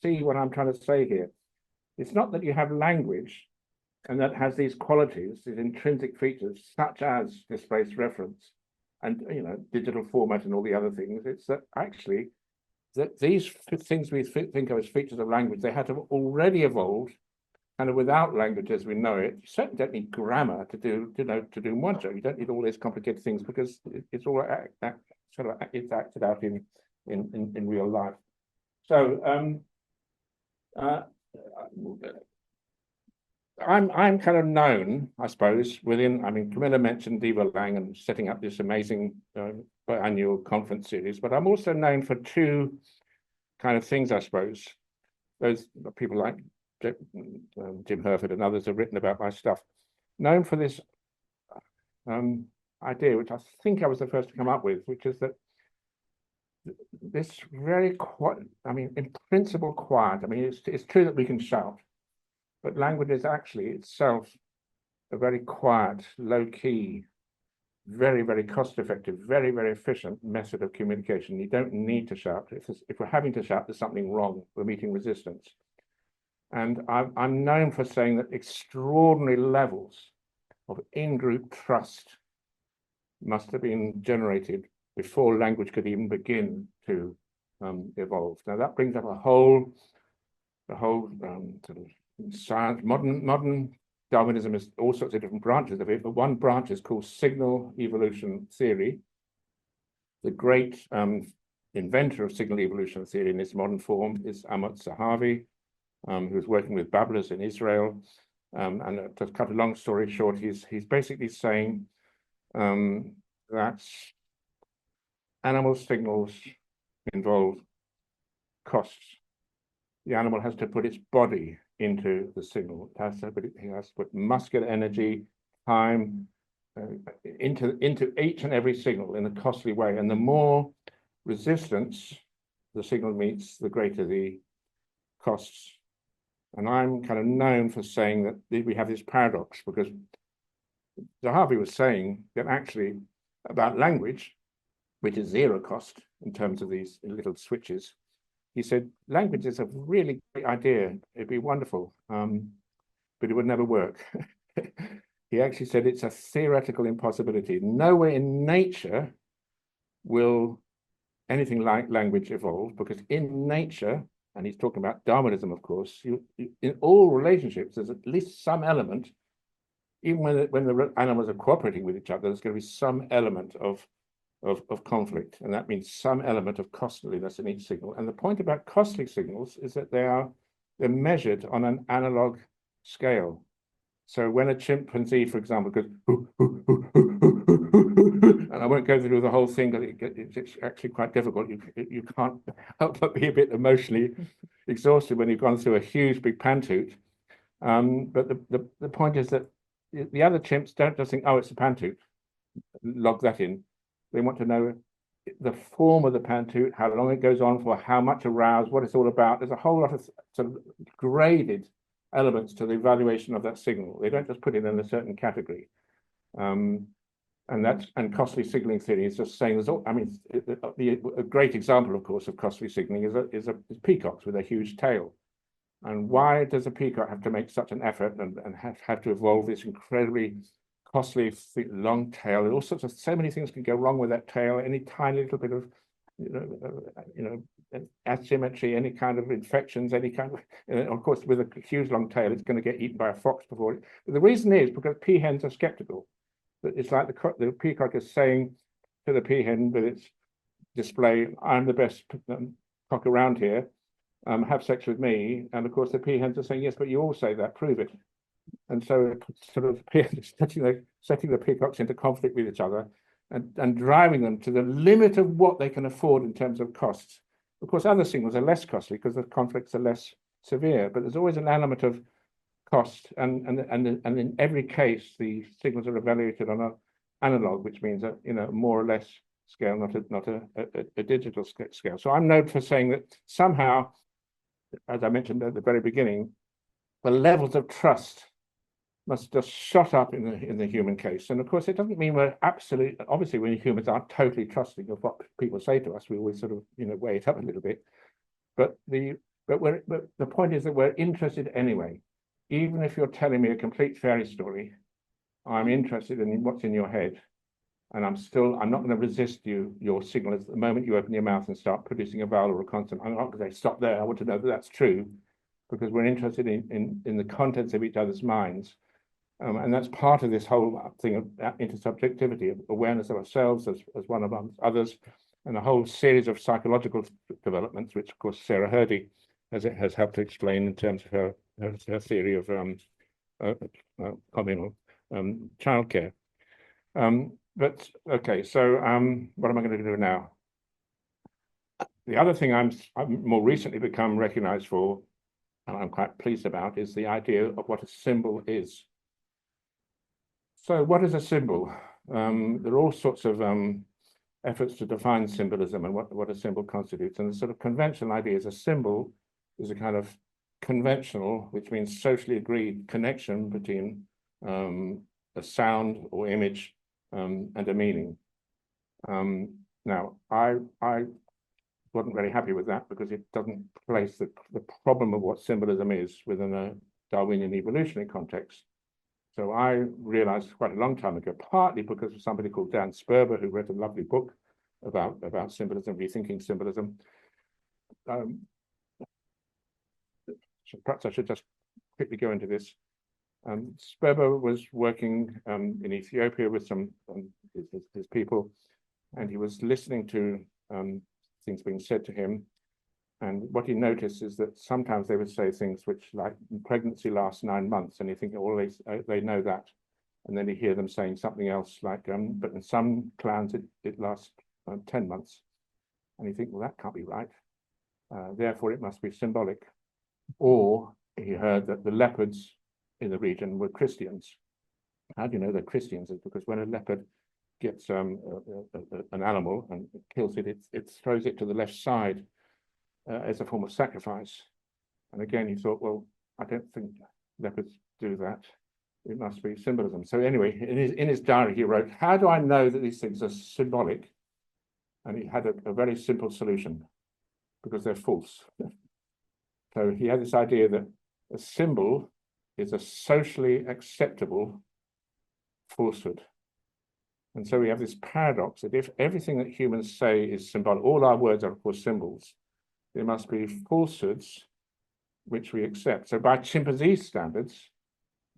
see what I'm trying to say here. It's not that you have language and that has these qualities, these intrinsic features, such as displaced reference and, digital format and all the other things. It's that actually that these things we think of as features of language, they had to have already evolved, kind of without language as we know it. You certainly don't need grammar to do Mwajo. You don't need all these complicated things because it's all it's acted out in real life. So I'm kind of known, I suppose, Camilla mentioned Diva Lang and setting up this amazing annual conference series, but I'm also known for two kind of things, I suppose. Those people like Jim Herford and others have written about my stuff. Known for this idea, which I think I was the first to come up with, which is that this very quiet, I mean, in principle, quiet. I mean, it's true that we can shout, but language is actually itself a very quiet, low-key, very, very cost-effective, very, very efficient method of communication. You don't need to shout. If we're having to shout, there's something wrong. We're meeting resistance. And I'm known for saying that extraordinary levels of in-group trust must have been generated before language could even begin to evolve. Now that brings up the whole sort of science. Modern Darwinism is all sorts of different branches of it, but one branch is called signal evolution theory. The great inventor of signal evolution theory in its modern form is Amos Zahavi, who was working with babblers in Israel. And to cut a long story short, he's basically saying that animal signals involve costs. The animal has to put its body into the signal. It has to put muscular energy, time into each and every signal in a costly way. And the more resistance the signal meets, the greater the costs. And I'm kind of known for saying that we have this paradox, because Zahavi was saying that actually about language, which is zero cost in terms of these little switches. He said, language is a really great idea. It'd be wonderful, but it would never work. He actually said it's a theoretical impossibility. Nowhere in nature will anything like language evolve, because in nature, and he's talking about Darwinism, of course, in all relationships, there's at least some element, even when the animals are cooperating with each other, there's going to be some element of conflict, and that means some element of costliness in each signal. And the point about costly signals is that they're measured on an analog scale. So when a chimpanzee, for example, goes, and I won't go through the whole thing because it's actually quite difficult. You can't help but be a bit emotionally exhausted when you've gone through a huge big pantoot. But the point is that the other chimps don't just think, oh, it's a pantoot, log that in. They want to know the form of the pantoot, how long it goes on for, how much aroused, what it's all about. There's a whole lot of sort of graded elements to the evaluation of that signal. They don't just put it in a certain category. And costly signaling theory is just saying, a great example, of course, of costly signaling is peacocks with a huge tail. And why does a peacock have to make such an effort and have to evolve this incredibly costly long tail? All sorts of, so many things can go wrong with that tail. Any tiny little bit of asymmetry, any kind of infections, any kind of, of course, with a huge long tail, it's going to get eaten by a fox before it. But the reason is because peahens are skeptical. It's like the peacock is saying to the peahen with its display, I'm the best cock around here, have sex with me. And of course the peahens are saying, yes, but you all say that, prove it. And so sort of setting the peacocks into conflict with each other and driving them to the limit of what they can afford in terms of costs. Of course, other signals are less costly because the conflicts are less severe, but there's always an element of cost. And in every case, the signals are evaluated on an analog, which means a more or less scale, not a digital scale. So I'm known for saying that somehow, as I mentioned at the very beginning, the levels of trust must just shot up in the human case. And of course, it doesn't mean we're absolutely, obviously, when humans aren't totally trusting of what people say to us, we always sort of, weigh it up a little bit. But the point is that we're interested anyway. Even if you're telling me a complete fairy story, I'm interested in what's in your head. And I'm not going to resist your signal at the moment you open your mouth and start producing a vowel or a consonant. I'm not going to say, stop there. I want to know that that's true, because we're interested in the contents of each other's minds. And that's part of this whole thing of intersubjectivity, of awareness of ourselves as one amongst others, and a whole series of psychological developments, which of course Sarah Hurdy has helped to explain in terms of her theory of communal childcare. But okay, so what am I going to do now? The other thing I'm more recently become recognized for, and I'm quite pleased about, is the idea of what a symbol is. So what is a symbol? There are all sorts of efforts to define symbolism and what a symbol constitutes. And the sort of conventional idea is a symbol is a kind of conventional, which means socially agreed connection between a sound or image and a meaning. Now, I wasn't very happy with that because it doesn't place the problem of what symbolism is within a Darwinian evolutionary context. So I realized quite a long time ago, partly because of somebody called Dan Sperber, who wrote a lovely book about symbolism, rethinking symbolism. Perhaps I should just quickly go into this. Sperber was working in Ethiopia with some his people, and he was listening to things being said to him. And what he noticed is that sometimes they would say things which, like, pregnancy lasts 9 months, and you think, oh, they know that. And then you hear them saying something else like, but in some clans it lasts 10 months. And you think, well, that can't be right. Therefore, it must be symbolic. Or he heard that the leopards in the region were Christians. How do you know they're Christians? It's because when a leopard gets an animal and kills it, it throws it to the left side as a form of sacrifice. And again, he thought, well, I don't think leopards do that. It must be symbolism. So anyway, in his diary, he wrote, how do I know that these things are symbolic? And he had a very simple solution, because they're false. So he had this idea that a symbol is a socially acceptable falsehood. And so we have this paradox that if everything that humans say is symbolic, all our words are, of course, symbols, there must be falsehoods which we accept. So by chimpanzee standards,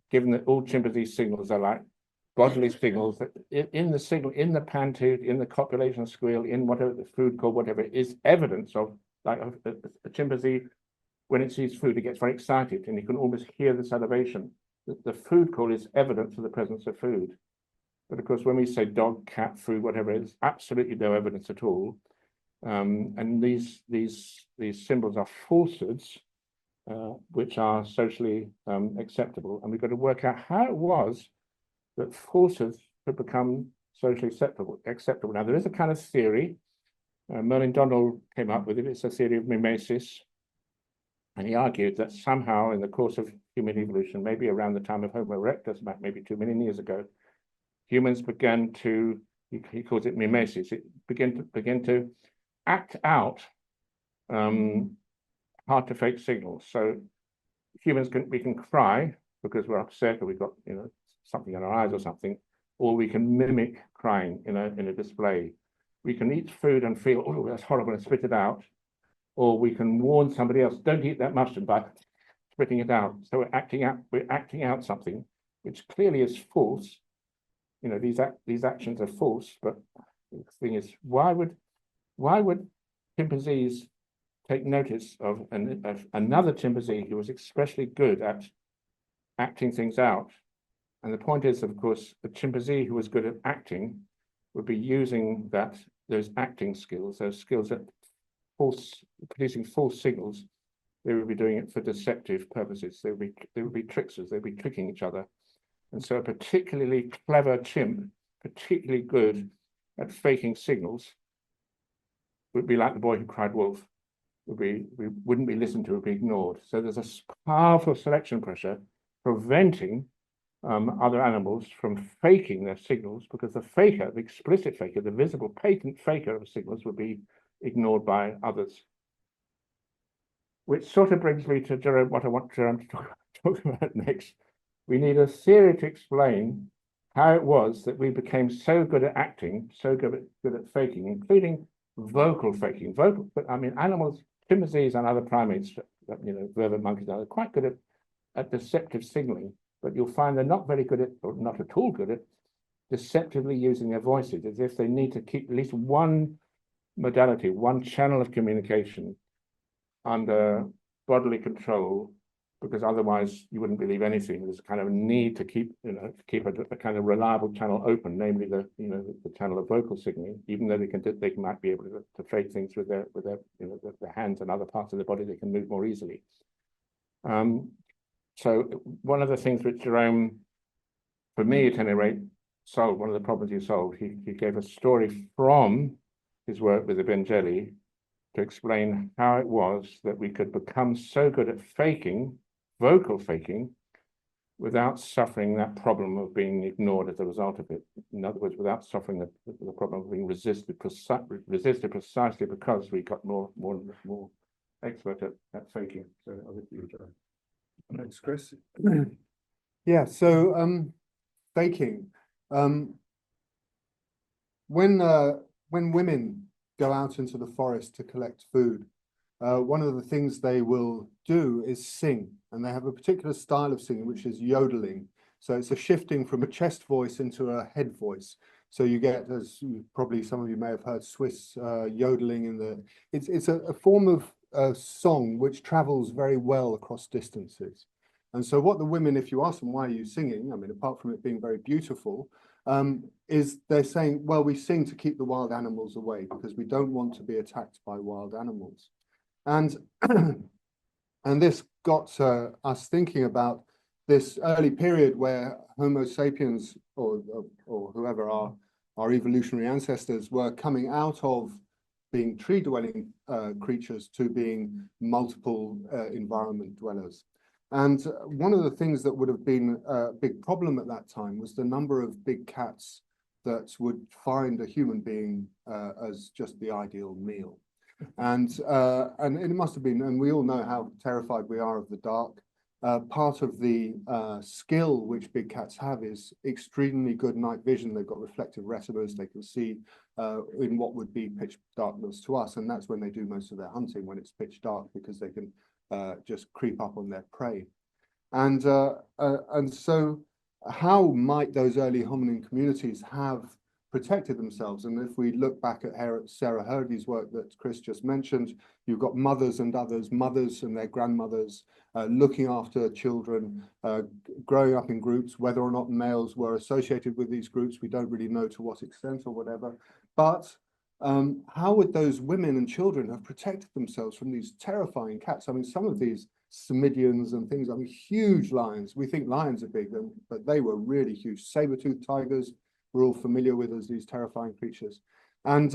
given that all chimpanzee signals are like bodily signals, that in the signal, in the pantoot, in the copulation squeal, in whatever the food call, whatever, is evidence of, like a chimpanzee, when it sees food, it gets very excited, and you can almost hear the salivation. The food call is evidence of the presence of food. But of course, when we say dog, cat, food, whatever, it's absolutely no evidence at all. And these symbols are falsehoods, which are socially acceptable. And we've got to work out how it was that falsehoods could become socially acceptable. Now, there is a kind of theory. Merlin Donald came up with it. It's a theory of mimesis. And he argued that somehow in the course of human evolution, maybe around the time of Homo erectus, about maybe 2 million years ago, humans began to, he calls it mimesis, it began to act out hard to fake signals. So humans we can cry because we're upset, or we've got something in our eyes or something, or we can mimic crying in a display. We can eat food and feel, oh, that's horrible, and spit it out. Or we can warn somebody else, don't eat that mustard, by spitting it out. So we're acting out something which clearly is false. These actions are false. But the thing is, why would chimpanzees take notice of another chimpanzee who was especially good at acting things out? And the point is, of course, a chimpanzee who was good at acting would be using those acting skills, those skills that producing false signals. They would be doing it for deceptive purposes. They would be tricksters. They'd be tricking each other. And so a particularly clever chimp, particularly good at faking signals, would be like the boy who cried wolf. We wouldn't be listened to, would be ignored. So there's a powerful selection pressure preventing other animals from faking their signals, because the faker, the explicit faker, the visible patent faker of signals would be ignored by others. Which sort of brings me to Jerome, what I want Jerome to talk about next. We need a theory to explain how it was that we became so good at acting, so good at faking, including vocal faking. But I mean, animals, chimpanzees and other primates, vervet monkeys, are quite good at deceptive signaling, but you'll find they're not very good at, or not at all good at, deceptively using their voices, as if they need to keep at least one modality, one channel of communication under bodily control, because otherwise you wouldn't believe anything. There's a kind of need to keep a kind of reliable channel open, namely the channel of vocal signaling, even though they might be able to fake things with their hands and other parts of the body. They can move more easily. So one of the things which Jerome, for me at any rate, solved, one of the problems he solved, he gave a story from his work with the Bengeli to explain how it was that we could become so good at faking, vocal faking, without suffering that problem of being ignored as a result of it. In other words, without suffering the problem of being resisted precisely because we got more expert at faking. So Thanks, Chris. Yeah, so faking. When women go out into the forest to collect food, one of the things they will do is sing, and they have a particular style of singing, which is yodeling. So it's a shifting from a chest voice into a head voice. So you get, as probably some of you may have heard, Swiss yodeling in the. It's a form of song which travels very well across distances. And so what the women, if you ask them, why are you singing? I mean, apart from it being very beautiful, is they're saying, well, we sing to keep the wild animals away because we don't want to be attacked by wild animals. And and this got us thinking about this early period where Homo sapiens or whoever our evolutionary ancestors were coming out of being tree-dwelling creatures to being multiple environment dwellers. And one of the things that would have been a big problem at that time was the number of big cats that would find a human being as just the ideal meal. And it must have been, and we all know how terrified we are of the dark. Part of the skill which big cats have is extremely good night vision. They've got reflective retinas. They can see in what would be pitch darkness to us. And that's when they do most of their hunting, when it's pitch dark, because they can just creep up on their prey. And so how might those early hominin communities have protected themselves? And if we look back at Sarah Hurdy's work that Chris just mentioned, you've got mothers and others, mothers and their grandmothers looking after children, growing up in groups. Whether or not males were associated with these groups, we don't really know to what extent or whatever. But how would those women and children have protected themselves from these terrifying cats? I mean, some of these Simidians and things, I mean, huge lions. We think lions are big, but they were really huge. Saber-toothed tigers, we're all familiar with as these terrifying creatures. And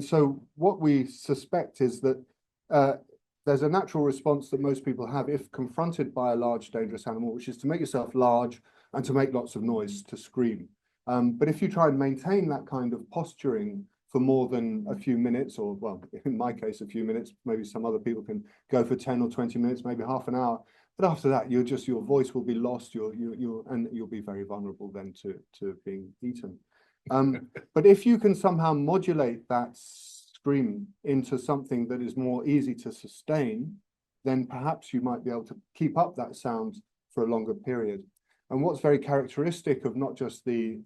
so what we suspect is that there's a natural response that most people have if confronted by a large, dangerous animal, which is to make yourself large and to make lots of noise, to scream. But if you try and maintain that kind of posturing for more than a few minutes, or well, in my case, a few minutes, maybe some other people can go for 10 or 20 minutes, maybe half an hour. But after that, your voice will be lost, and you'll be very vulnerable then to being eaten. But if you can somehow modulate that scream into something that is more easy to sustain, then perhaps you might be able to keep up that sound for a longer period. And what's very characteristic of not just the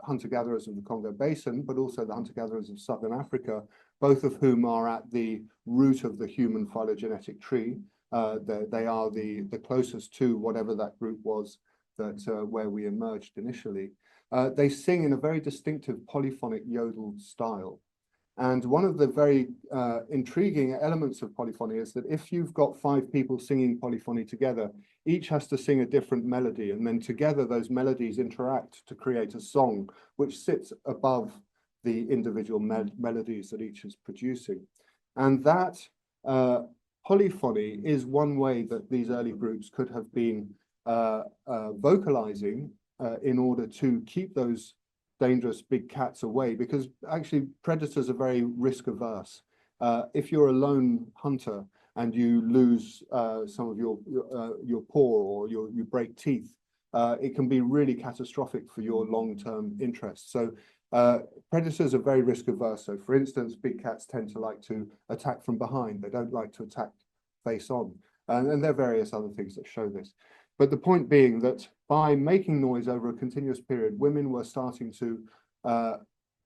hunter-gatherers of the Congo Basin, but also the hunter-gatherers of Southern Africa, both of whom are at the root of the human phylogenetic tree. They are the closest to whatever that group was that where we emerged initially. They sing in a very distinctive polyphonic yodel style. And one of the very intriguing elements of polyphony is that if you've got 5 people singing polyphony together, each has to sing a different melody, and then together those melodies interact to create a song which sits above the individual melodies that each is producing. And that polyphony is one way that these early groups could have been vocalizing in order to keep those dangerous big cats away, because actually predators are very risk averse. If you're a lone hunter and you lose some of your paw or you break teeth, it can be really catastrophic for your long-term interests. So predators are very risk averse. So for instance, big cats tend to like to attack from behind. They don't like to attack face on. And there are various other things that show this. But the point being that by making noise over a continuous period, women were starting to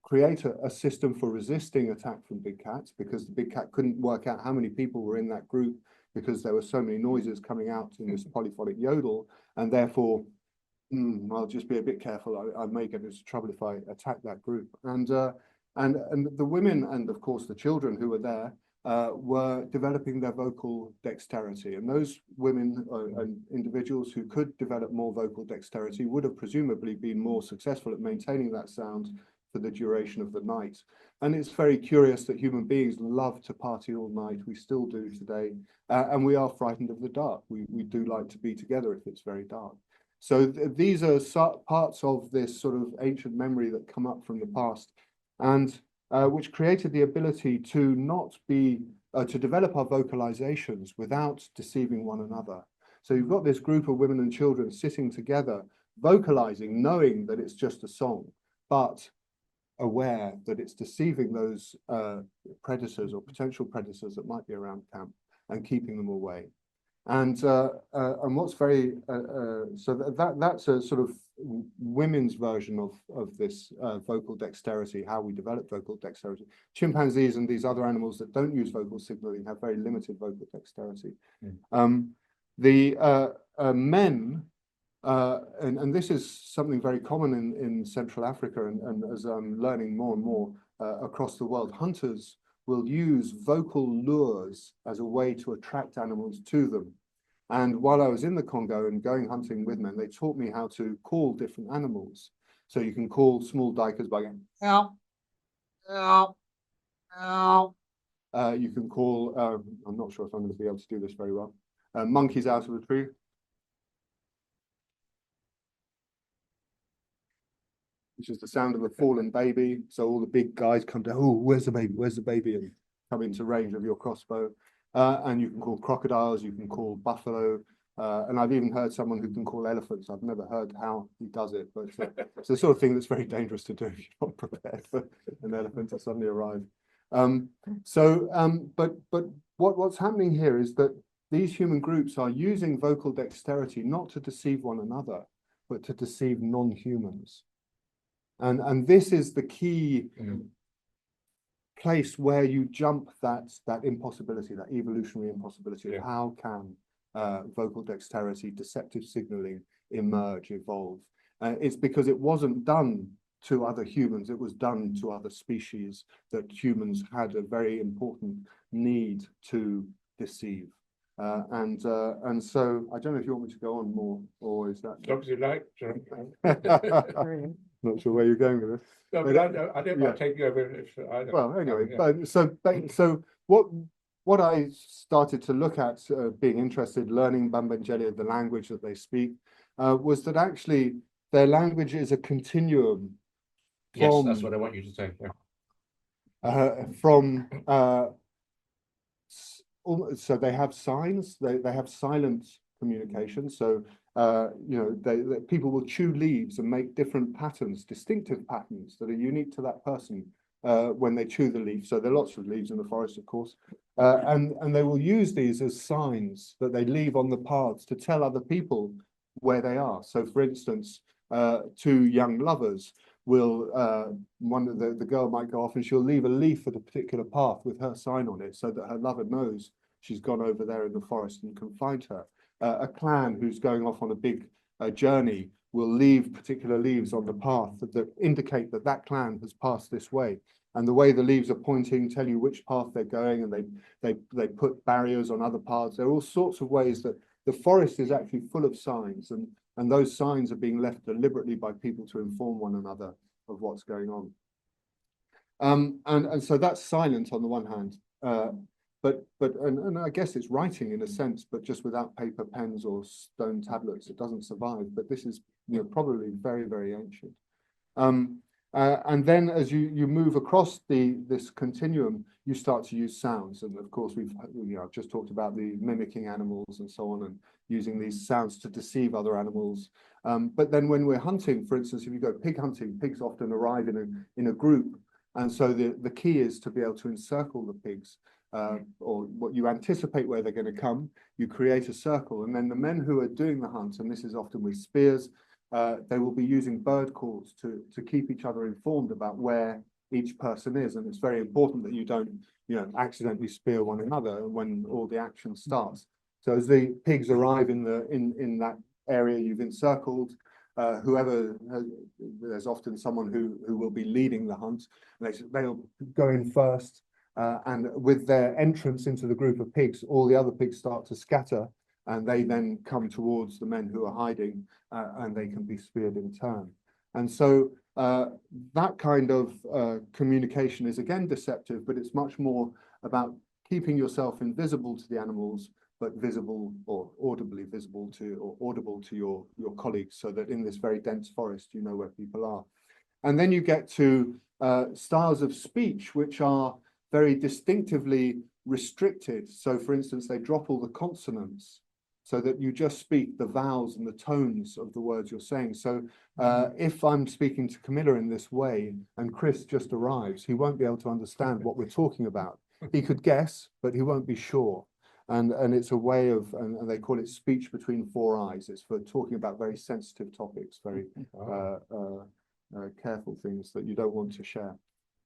create a system for resisting attack from big cats, because the big cat couldn't work out how many people were in that group because there were so many noises coming out in this polyphonic yodel, and therefore, I'll just be a bit careful. I may get into trouble if I attack that group. And the women and of course the children who were there were developing their vocal dexterity. And those women and individuals who could develop more vocal dexterity would have presumably been more successful at maintaining that sound for the duration of the night. And it's very curious that human beings love to party all night. We still do today. And we are frightened of the dark. We do like to be together if it's very dark. So these are parts of this sort of ancient memory that come up from the past, and which created the ability to not be, to develop our vocalizations without deceiving one another. So you've got this group of women and children sitting together, vocalizing, knowing that it's just a song, but aware that it's deceiving those predators or potential predators that might be around camp and keeping them away. And what's very so that's a sort of women's version of this vocal dexterity, how we develop vocal dexterity. Chimpanzees and these other animals that don't use vocal signaling have very limited vocal dexterity. The men, and this is something very common in Central Africa, and as I'm learning more and more across the world, hunters will use vocal lures as a way to attract animals to them. And while I was in the Congo and going hunting with men, they taught me how to call different animals. So you can call small duikers by going, ow, ow, ow. You can call, I'm not sure if I'm going to be able to do this very well, monkeys out of the tree. Which is the sound of a fallen baby. So all the big guys come down, oh, where's the baby? Where's the baby? And come into range of your crossbow. And you can call crocodiles, you can call buffalo. And I've even heard someone who can call elephants. I've never heard how he does it, but it's the sort of thing that's very dangerous to do if you're not prepared for an elephant to suddenly arrive. But what's happening here is that these human groups are using vocal dexterity not to deceive one another, but to deceive non-humans. And this is the key place where you jump that impossibility, that evolutionary impossibility of how can vocal dexterity, deceptive signaling emerge, evolve. It's because it wasn't done to other humans, it was done to other species that humans had a very important need to deceive. And so I don't know if you want me to go on more, or is that? As long as you like, Brilliant. Not sure where you're going with this. No, but I don't mind taking over if I don't. Well, anyway, Yeah. so what I started to look at, being interested, learning Bambanjeli, the language that they speak, was that actually their language is a continuum. Yes, that's what I want you to say. Yeah. So they have signs, they have silent communication. So you know, people will chew leaves and make different patterns, distinctive patterns that are unique to that person when they chew the leaf. So there are lots of leaves in the forest, of course, and they will use these as signs that they leave on the paths to tell other people where they are. So, for instance, two young lovers will one of the girl might go off and she'll leave a leaf at a particular path with her sign on it so that her lover knows she's gone over there in the forest and can find her. A clan who's going off on a big journey will leave particular leaves on the path that indicate that that clan has passed this way. And the way the leaves are pointing tell you which path they're going, and they put barriers on other paths. There are all sorts of ways that the forest is actually full of signs, and those signs are being left deliberately by people to inform one another of what's going on. And so that's silent on the one hand, but I guess it's writing in a sense, but just without paper, pens, or stone tablets. It doesn't survive. But this is, you know, probably very, very ancient. And then as you move across this continuum, you start to use sounds. And of course, I've just talked about the mimicking animals and so on, and using these sounds to deceive other animals. But then when we're hunting, for instance, if you go pig hunting, pigs often arrive in a group. And so the key is to be able to encircle the pigs, or what you anticipate where they're going to come. You create a circle, and then the men who are doing the hunt, and this is often with spears, they will be using bird calls to keep each other informed about where each person is. And it's very important that you don't, you know, accidentally spear one another when all the action starts. So as the pigs arrive in that area you've encircled, there's often someone who will be leading the hunt. They'll go in first, And with their entrance into the group of pigs, all the other pigs start to scatter, and they then come towards the men who are hiding, and they can be speared in turn. And so that kind of communication is again deceptive, but it's much more about keeping yourself invisible to the animals, but visible or audibly visible to, or audible to your colleagues, so that in this very dense forest, you know where people are. And then you get to styles of speech, which are very distinctively restricted. So for instance, they drop all the consonants so that you just speak the vowels and the tones of the words you're saying. So if I'm speaking to Camilla in this way and Chris just arrives, he won't be able to understand what we're talking about. He could guess, but he won't be sure. And it's a way of, and they call it speech between four eyes. It's for talking about very sensitive topics, very careful things that you don't want to share.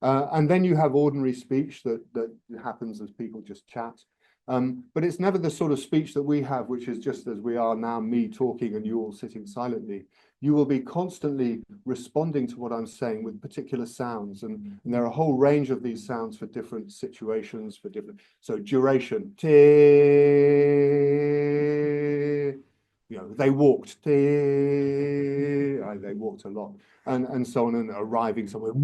And then you have ordinary speech that happens as people just chat. But it's never the sort of speech that we have, which is just as we are now, me talking and you all sitting silently. You will be constantly responding to what I'm saying with particular sounds. And there are a whole range of these sounds for different situations, for different, so duration. You know, they walked. They walked a lot. And so on, and arriving somewhere.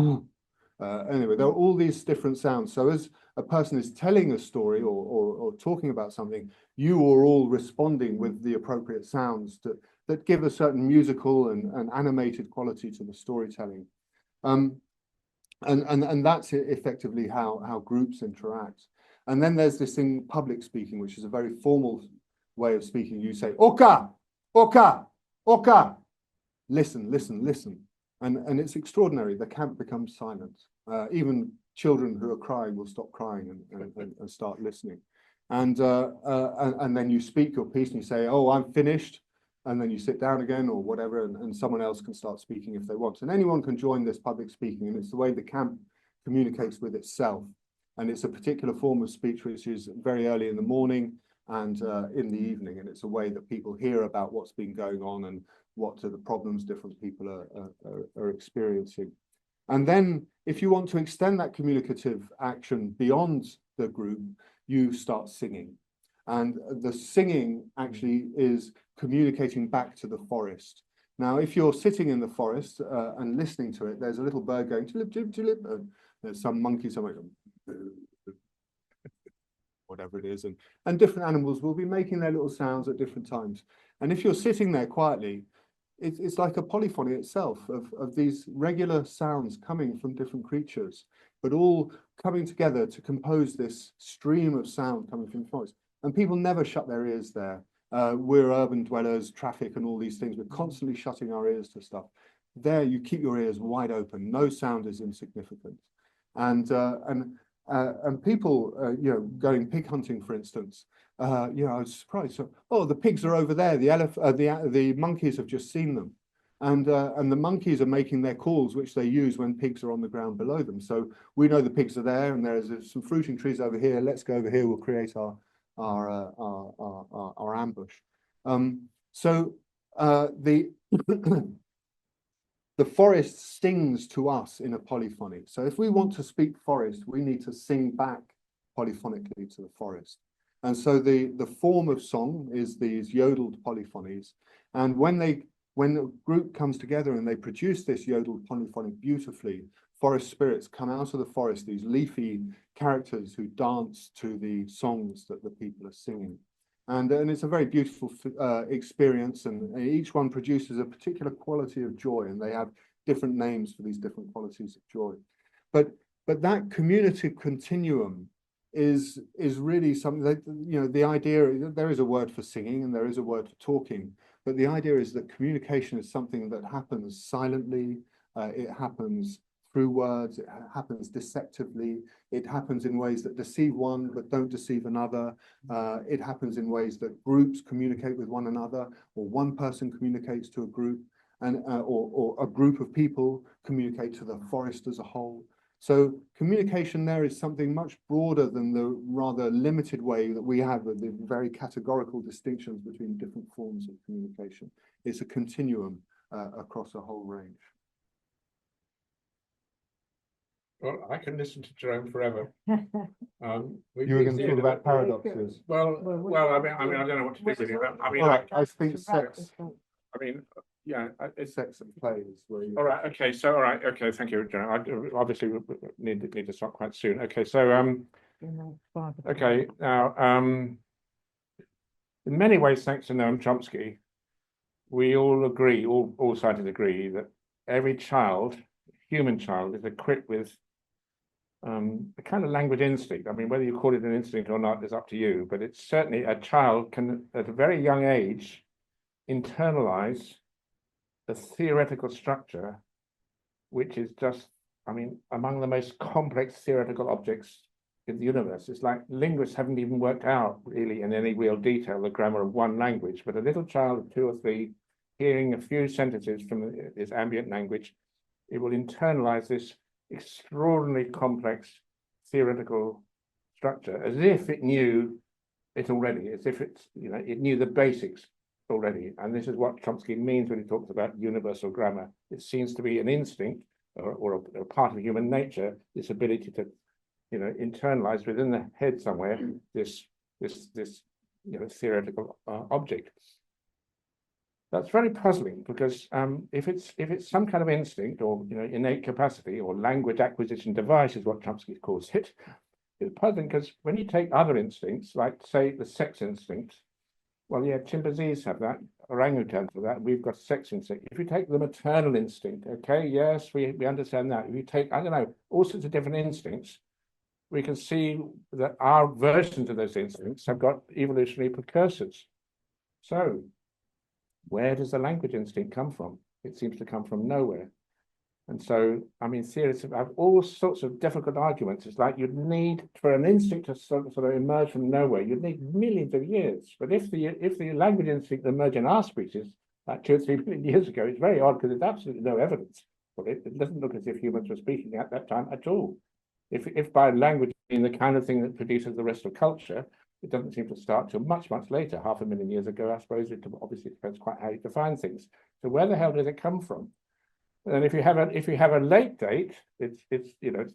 Anyway, there are all these different sounds. So as a person is telling a story or talking about something, you are all responding with the appropriate sounds that give a certain musical and animated quality to the storytelling. And that's effectively how groups interact. And then there's this thing, public speaking, which is a very formal way of speaking. You say, oka, oka, oka, listen, listen, listen. And it's extraordinary. The camp becomes silent. Even children who are crying will stop crying and start listening. And then you speak your piece and you say, oh, I'm finished. And then you sit down again or whatever, and someone else can start speaking if they want. And anyone can join this public speaking, and it's the way the camp communicates with itself. And it's a particular form of speech which is very early in the morning and in the evening. And it's a way that people hear about what's been going on and what are the problems different people are experiencing. And then if you want to extend that communicative action beyond the group, you start singing. And the singing actually is communicating back to the forest. Now, if you're sitting in the forest and listening to it, there's a little bird going tulip, tulip, tulip, and there's some monkey somewhere going, whatever it is, and different animals will be making their little sounds at different times. And if you're sitting there quietly, it's like a polyphony itself of these regular sounds coming from different creatures, but all coming together to compose this stream of sound coming from the forest. And people never shut their ears there. We're urban dwellers, traffic and all these things. We're constantly shutting our ears to stuff. There, you keep your ears wide open. No sound is insignificant. And people, going pig hunting, for instance, I was surprised. So, oh, the pigs are over there. The monkeys have just seen them. And the monkeys are making their calls, which they use when pigs are on the ground below them. So we know the pigs are there, and there's some fruiting trees over here. Let's go over here. We'll create our ambush. The forest sings to us in a polyphony. So if we want to speak forest, we need to sing back polyphonically to the forest. And so the form of song is these yodeled polyphonies. And when a group comes together and they produce this yodeled polyphony beautifully, forest spirits come out of the forest, these leafy characters who dance to the songs that the people are singing. And it's a very beautiful experience, and each one produces a particular quality of joy, and they have different names for these different qualities of joy. But that communicative continuum is really something that, the idea, there is a word for singing and there is a word for talking, but the idea is that communication is something that happens silently, it happens through words, it happens deceptively, it happens in ways that deceive one but don't deceive another, it happens in ways that groups communicate with one another, or one person communicates to a group, and or a group of people communicate to the forest as a whole. So communication there is something much broader than the rather limited way that we have with the very categorical distinctions between different forms of communication. It's a continuum across a whole range. Well, I can listen to Jerome forever. You were going to talk about paradoxes. Well, I mean, I don't know what to do with it. I mean, All right, I think Sex. yeah. sex and play is where you. All right. Okay. So, all right. Okay. Thank you, Jerome. I obviously need to stop quite soon. Okay. So, okay. Now, in many ways, thanks to Noam Chomsky, we all agree, all scientists agree, that every child, human child, is equipped with a kind of language instinct. I mean, whether you call it an instinct or not is up to you, but it's certainly a child can, at a very young age, internalize a theoretical structure, which is just, I mean, among the most complex theoretical objects in the universe. It's like linguists haven't even worked out really in any real detail the grammar of one language, but a little child of 2 or 3 hearing a few sentences from this ambient language, it will internalize this extraordinarily complex theoretical structure as if it knew it already, as if it's, it knew the basics already. And this is what Chomsky means when he talks about universal grammar. It seems to be an instinct or a part of human nature, this ability to, internalize within the head somewhere this theoretical object. That's very puzzling because if it's some kind of instinct or innate capacity or language acquisition device is what Chomsky calls it, it's puzzling because when you take other instincts, like say the sex instinct, well, yeah, chimpanzees have that, orangutans have that, we've got sex instinct. If you take the maternal instinct, okay, yes, we understand that. If you take, I don't know, all sorts of different instincts, we can see that our versions of those instincts have got evolutionary precursors. So where does the language instinct come from? It seems to come from nowhere. And so, I mean, theorists have all sorts of difficult arguments. It's like you'd need, for an instinct to sort of emerge from nowhere, you'd need millions of years. But if the language instinct emerged in our species, like 2 or 3 million years ago, it's very odd because there's absolutely no evidence for it. It doesn't look as if humans were speaking at that time at all. If by language in the kind of thing that produces the rest of culture, it doesn't seem to start till much, much later, 500,000 years ago, I suppose. It obviously depends quite how you define things. So where the hell did it come from? And if you have a late date, it's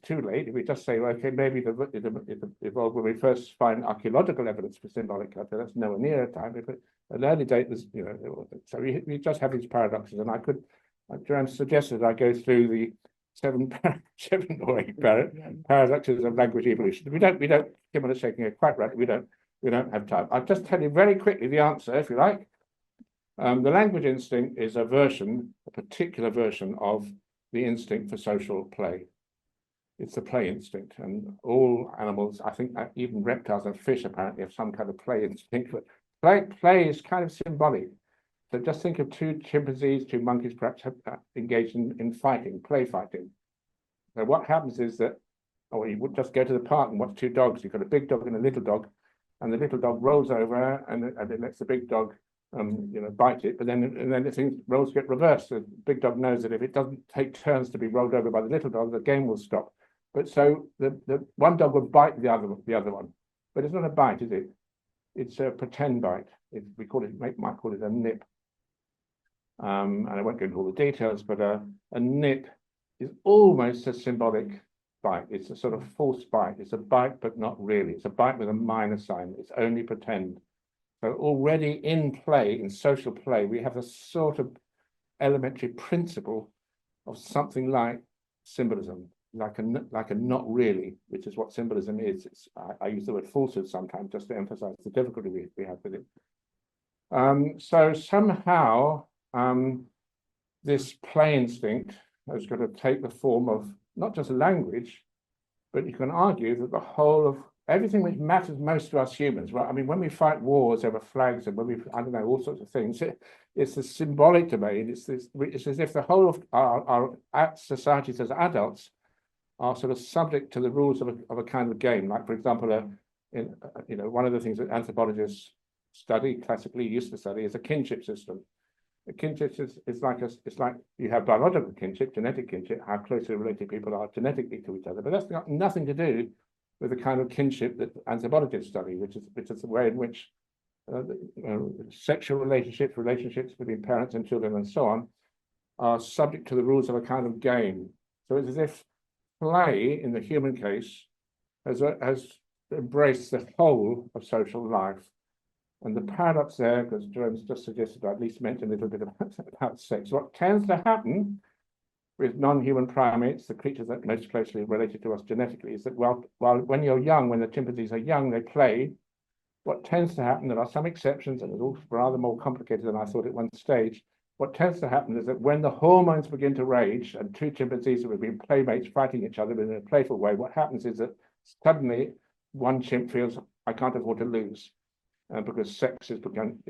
too late. If we just say, well, okay, maybe it evolved when we first find archaeological evidence for symbolic culture, that's nowhere near a time. If an early date was, so we just have these paradoxes. And I could, Jerome suggested I go through the seven or 8 paradoxes of language evolution. We don't, Kim is shaking it quite right. We don't have time. I'll just tell you very quickly the answer, if you like. The language instinct is a particular version of the instinct for social play. It's the play instinct, and all animals, I think even reptiles and fish apparently have some kind of play instinct, but play is kind of symbolic. So just think of 2 chimpanzees, 2 monkeys perhaps engaged in fighting, play fighting. So what happens is that, you would just go to the park and watch 2 dogs. You've got a big dog and a little dog, and the little dog rolls over and it lets the big dog bite it, but then the roles get reversed. The big dog knows that if it doesn't take turns to be rolled over by the little dog, the game will stop. But so the one dog will bite the other one, but it's not a bite, is it? It's a pretend bite. Might call it a nip. And I won't go into all the details, but a nip is almost a symbolic bite. It's a sort of false bite. It's a bite, but not really. It's a bite with a minus sign. It's only pretend. So already in play, in social play, we have a sort of elementary principle of something like symbolism, like a not really, which is what symbolism is. I use the word falsehood sometimes just to emphasize the difficulty we have with it. So somehow this play instinct has got to take the form of not just language, but you can argue that the whole of everything which matters most to us humans, right? I mean, when we fight wars over flags and when I don't know, all sorts of things, it's the symbolic domain. It's as if the whole of our societies as adults are sort of subject to the rules of a kind of game. Like, for example, one of the things that anthropologists classically used to study, is a kinship system. A kinship is like you have biological kinship, genetic kinship, how closely related people are genetically to each other, but that's got nothing to do with the kind of kinship that anthropologists study, which is the way in which sexual relationships between parents and children and so on, are subject to the rules of a kind of game. So it's as if play in the human case has embraced the whole of social life. And the paradox there, because Jerome's just suggested, I at least mention a little bit about sex. What tends to happen with non-human primates, the creatures that most closely related to us genetically, is that while when you're young, when the chimpanzees are young, they play. What tends to happen, there are some exceptions, and it's all rather more complicated than I thought at one stage. What tends to happen is that when the hormones begin to rage and two chimpanzees who have been playmates fighting each other in a playful way, what happens is that suddenly one chimp feels, I can't afford to lose. Because sex is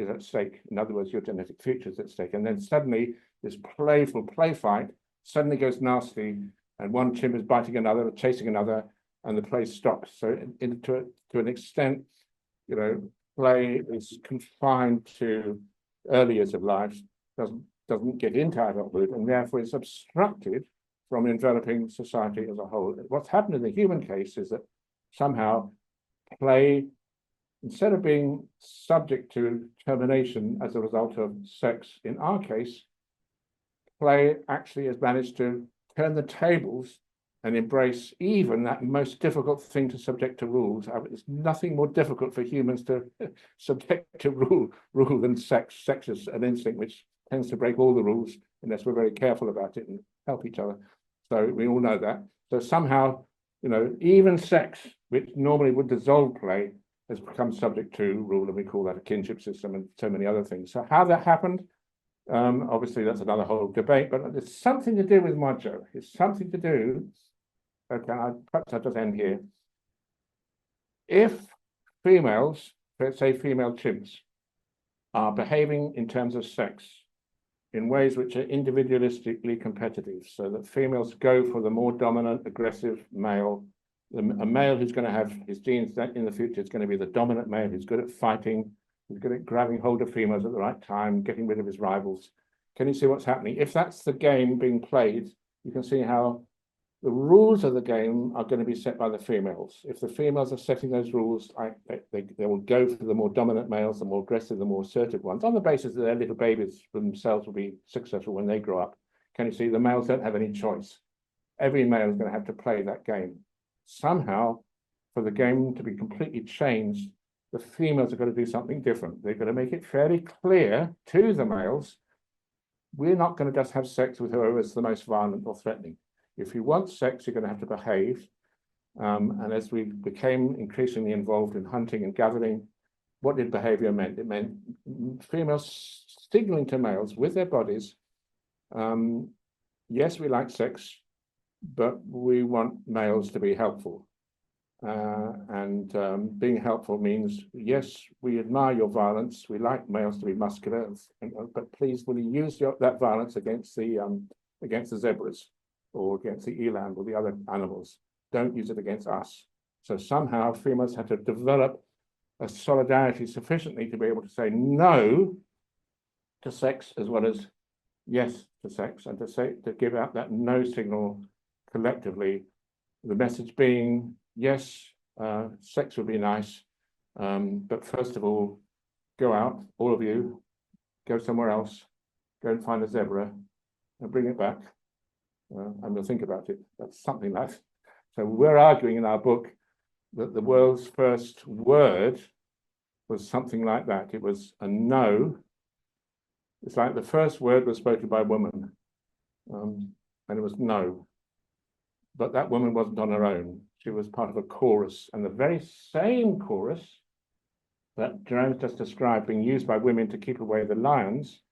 at stake. In other words, your genetic future is at stake. And then suddenly this playful play fight suddenly goes nasty, and one chimp is biting another, chasing another, and the play stops. So to an extent, play is confined to early years of life, doesn't get into adulthood, and therefore is obstructed from enveloping society as a whole. What's happened in the human case is that somehow play, instead of being subject to termination as a result of sex, in our case, play actually has managed to turn the tables and embrace even that most difficult thing to subject to rules. It's nothing more difficult for humans to subject to rule than sex. Sex is an instinct which tends to break all the rules unless we're very careful about it and help each other. So we all know that. So somehow, even sex, which normally would dissolve play, has become subject to rule, and we call that a kinship system and so many other things. So how that happened, obviously that's another whole debate, but it's something to do with Mojo. It's something to do, perhaps I'll just end here. If females, let's say female chimps, are behaving in terms of sex in ways which are individualistically competitive, so that females go for the more dominant, aggressive male, a male who's going to have his genes that in the future is going to be the dominant male who's good at fighting, who's good at grabbing hold of females at the right time, getting rid of his rivals. Can you see what's happening? If that's the game being played, you can see how the rules of the game are going to be set by the females. If the females are setting those rules, they will go for the more dominant males, the more aggressive, the more assertive ones, on the basis that their little babies themselves will be successful when they grow up. Can you see the males don't have any choice? Every male is going to have to play that game. Somehow, for the game to be completely changed, the females are going to do something different. They're going to make it fairly clear to the males, we're not going to just have sex with whoever is the most violent or threatening. If you want sex, you're going to have to behave. And as we became increasingly involved in hunting and gathering, what did behavior mean? It meant females signaling to males with their bodies, yes, we like sex, but we want males to be helpful. Being helpful means, yes, we admire your violence. We like males to be muscular, but please, will you use that violence against the zebras or against the eland or the other animals? Don't use it against us. So somehow females had to develop a solidarity sufficiently to be able to say no to sex as well as yes to sex, and to give out that no signal collectively. The message being, yes, sex would be nice, but first of all, go out, all of you, go somewhere else, go and find a zebra and bring it back, and we'll think about it. That's something like that. So we're arguing in our book that the world's first word was something like that. It was a no. It's like the first word was spoken by a woman, and it was no. But that woman wasn't on her own. She was part of a chorus, and the very same chorus that Jerome just described being used by women to keep away the lions,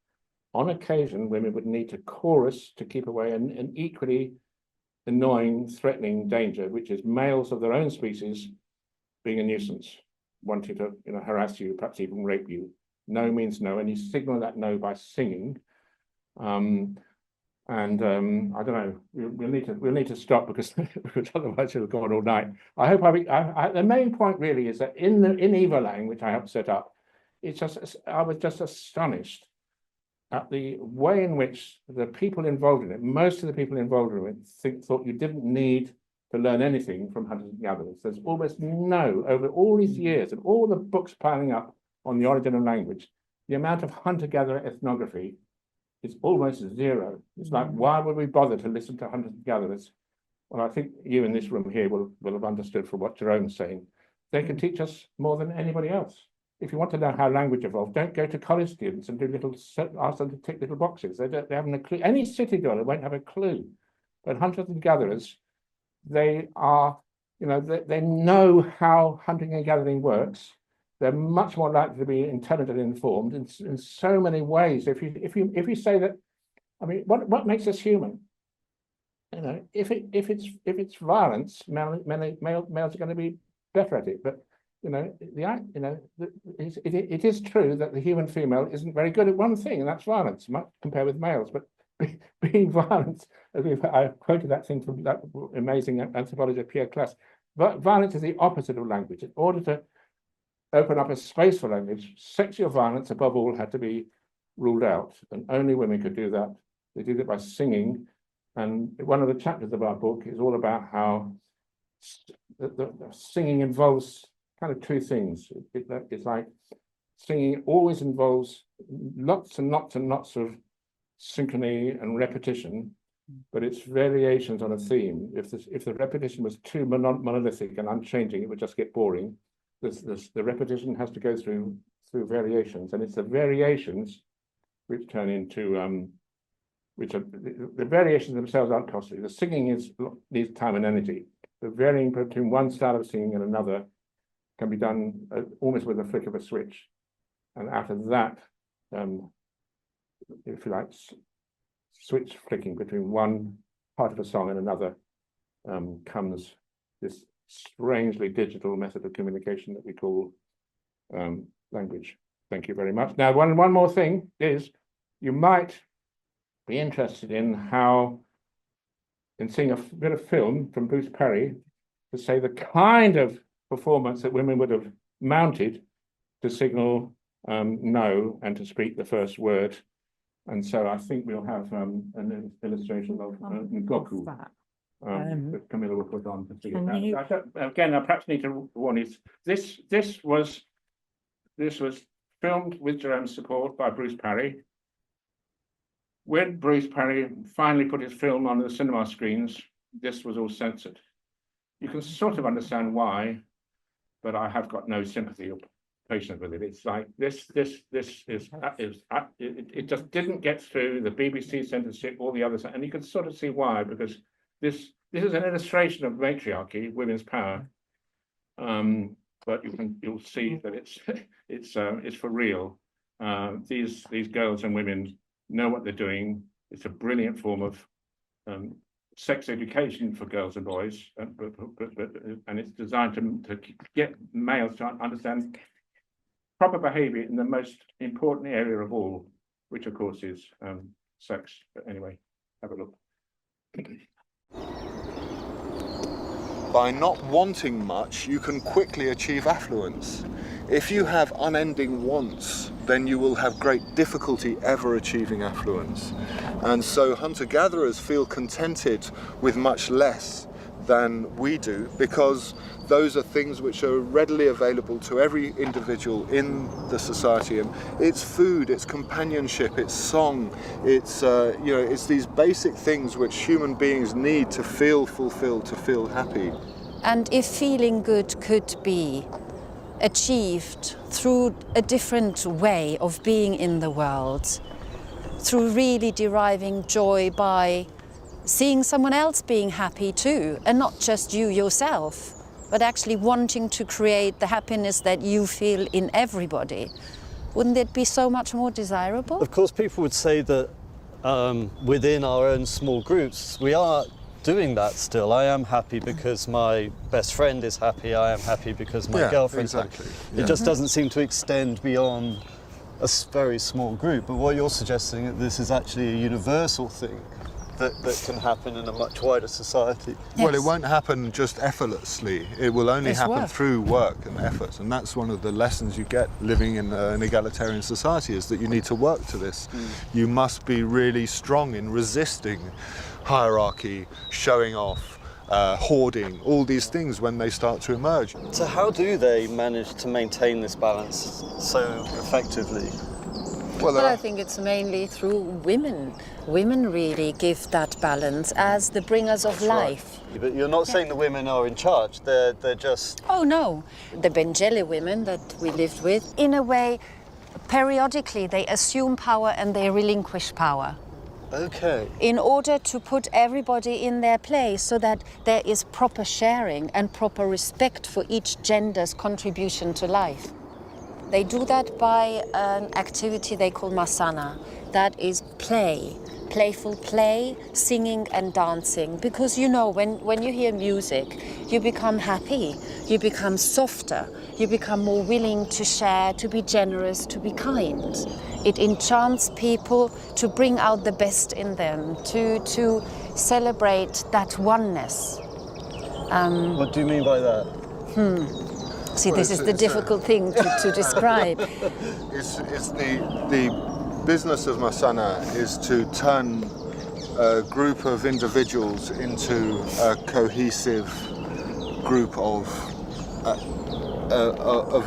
on occasion, women would need to chorus to keep away an equally annoying, threatening danger, which is males of their own species being a nuisance, wanting to harass you, perhaps even rape you. No means no, and you signal that no by singing. I don't know. We'll need to stop because otherwise it'll go on all night. I hope the main point really is that in Evolang, which I helped set up, I was just astonished at the way in which the people involved in it, most of the people involved in it, thought you didn't need to learn anything from hunters and gatherers. There's almost over all these years and all the books piling up on the origin of language, the amount of hunter-gatherer ethnography is almost zero. It's like, why would we bother to listen to hunters and gatherers? well, I think you in this room here will have understood from what Jerome's saying. They can teach us more than anybody else. If you want to know how language evolved, don't go to college students and ask them to tick little boxes. They haven't a clue. Any city dweller won't have a clue. But hunters and gatherers, they are, they know how hunting and gathering works. They're much more likely to be intelligent and informed in so many ways. If you say that, I mean, what makes us human? If it's violence, males are going to be better at it. But it is true that the human female isn't very good at one thing, and that's violence, compared with males. But being violent, I quoted that thing from that amazing anthropology of Pierre Classe. But violence is the opposite of language. In order to open up a space for language, sexual violence, above all, had to be ruled out, and only women could do that. They did it by singing. And one of the chapters of our book is all about how the singing involves kind of two things. It's like singing always involves lots and lots and lots of synchrony and repetition, but it's variations on a theme. If the repetition was too monolithic and unchanging, it would just get boring. The repetition has to go through variations, and it's the variations which turn into the variations themselves aren't costly. The singing needs time and energy. The varying between one style of singing and another can be done almost with a flick of a switch. And out of that, if you like, switch flicking between one part of a song and another, comes this strangely digital method of communication that we call language. Thank you very much. Now, one more thing is, you might be interested in seeing a bit of film from Bruce Perry to say the kind of performance that women would have mounted to signal no and to speak the first word. And so I think we'll have an illustration of Ngoku that Camilla will put on to see it. Again, I perhaps need to warn you, this was filmed with Jerome's support by Bruce Perry. When Bruce Perry finally put his film on the cinema screens, this was all censored. You can sort of understand why, but I have got no sympathy or patience with it. It's like this is it just didn't get through the BBC censorship, all the others, and you can sort of see why, because this is an illustration of matriarchy, women's power. But you'll see that it's for real. These girls and women know what they're doing. It's a brilliant form of sex education for girls and boys, and it's designed to get males to understand proper behavior in the most important area of all, which of course is sex. But anyway, have a look. By not wanting much, you can quickly achieve affluence. If you have unending wants, then you will have great difficulty ever achieving affluence. And so hunter-gatherers feel contented with much less than we do, because those are things which are readily available to every individual in the society. And it's food, it's companionship, it's song, it's it's these basic things which human beings need to feel fulfilled, to feel happy. And if feeling good could be achieved through a different way of being in the world, through really deriving joy by seeing someone else being happy too, and not just you yourself, but actually wanting to create the happiness that you feel in everybody, wouldn't it be so much more desirable? Of course, people would say that within our own small groups, we are doing that still. I am happy because my best friend is happy. I am happy because my girlfriend's happy. Yeah. It just doesn't seem to extend beyond a very small group. But what you're suggesting, that this is actually a universal thing that can happen in a much wider society. Yes. Well, it won't happen just effortlessly. It will only happen through work and effort. And that's one of the lessons you get living in an egalitarian society, is that you need to work to this. You must be really strong in resisting hierarchy, showing off, hoarding, all these things when they start to emerge. So how do they manage to maintain this balance so effectively? Well, I think it's mainly through women. Women really give that balance as the bringers of life. Right. But you're not saying the women are in charge, they're just... Oh no, the Benjeli women that we lived with, in a way, periodically they assume power and they relinquish power. Okay. In order to put everybody in their place so that there is proper sharing and proper respect for each gender's contribution to life. They do that by an activity they call masana. That is play, playful play, singing and dancing. Because you know, when you hear music, you become happy, you become softer, you become more willing to share, to be generous, to be kind. It enchants people to bring out the best in them, to celebrate that oneness. What do you mean by that? See, this is the difficult thing to describe. It's the business of Masana is to turn a group of individuals into a cohesive group of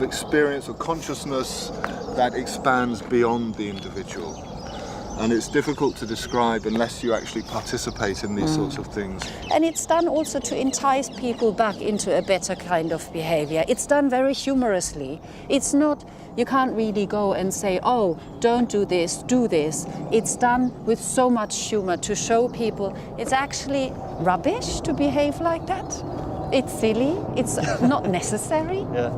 experience, of consciousness that expands beyond the individual. And it's difficult to describe unless you actually participate in these sorts of things. And it's done also to entice people back into a better kind of behavior. It's done very humorously. It's not, you can't really go and say, oh, don't do this, do this. It's done with so much humor to show people it's actually rubbish to behave like that. It's silly, it's not necessary. Yeah.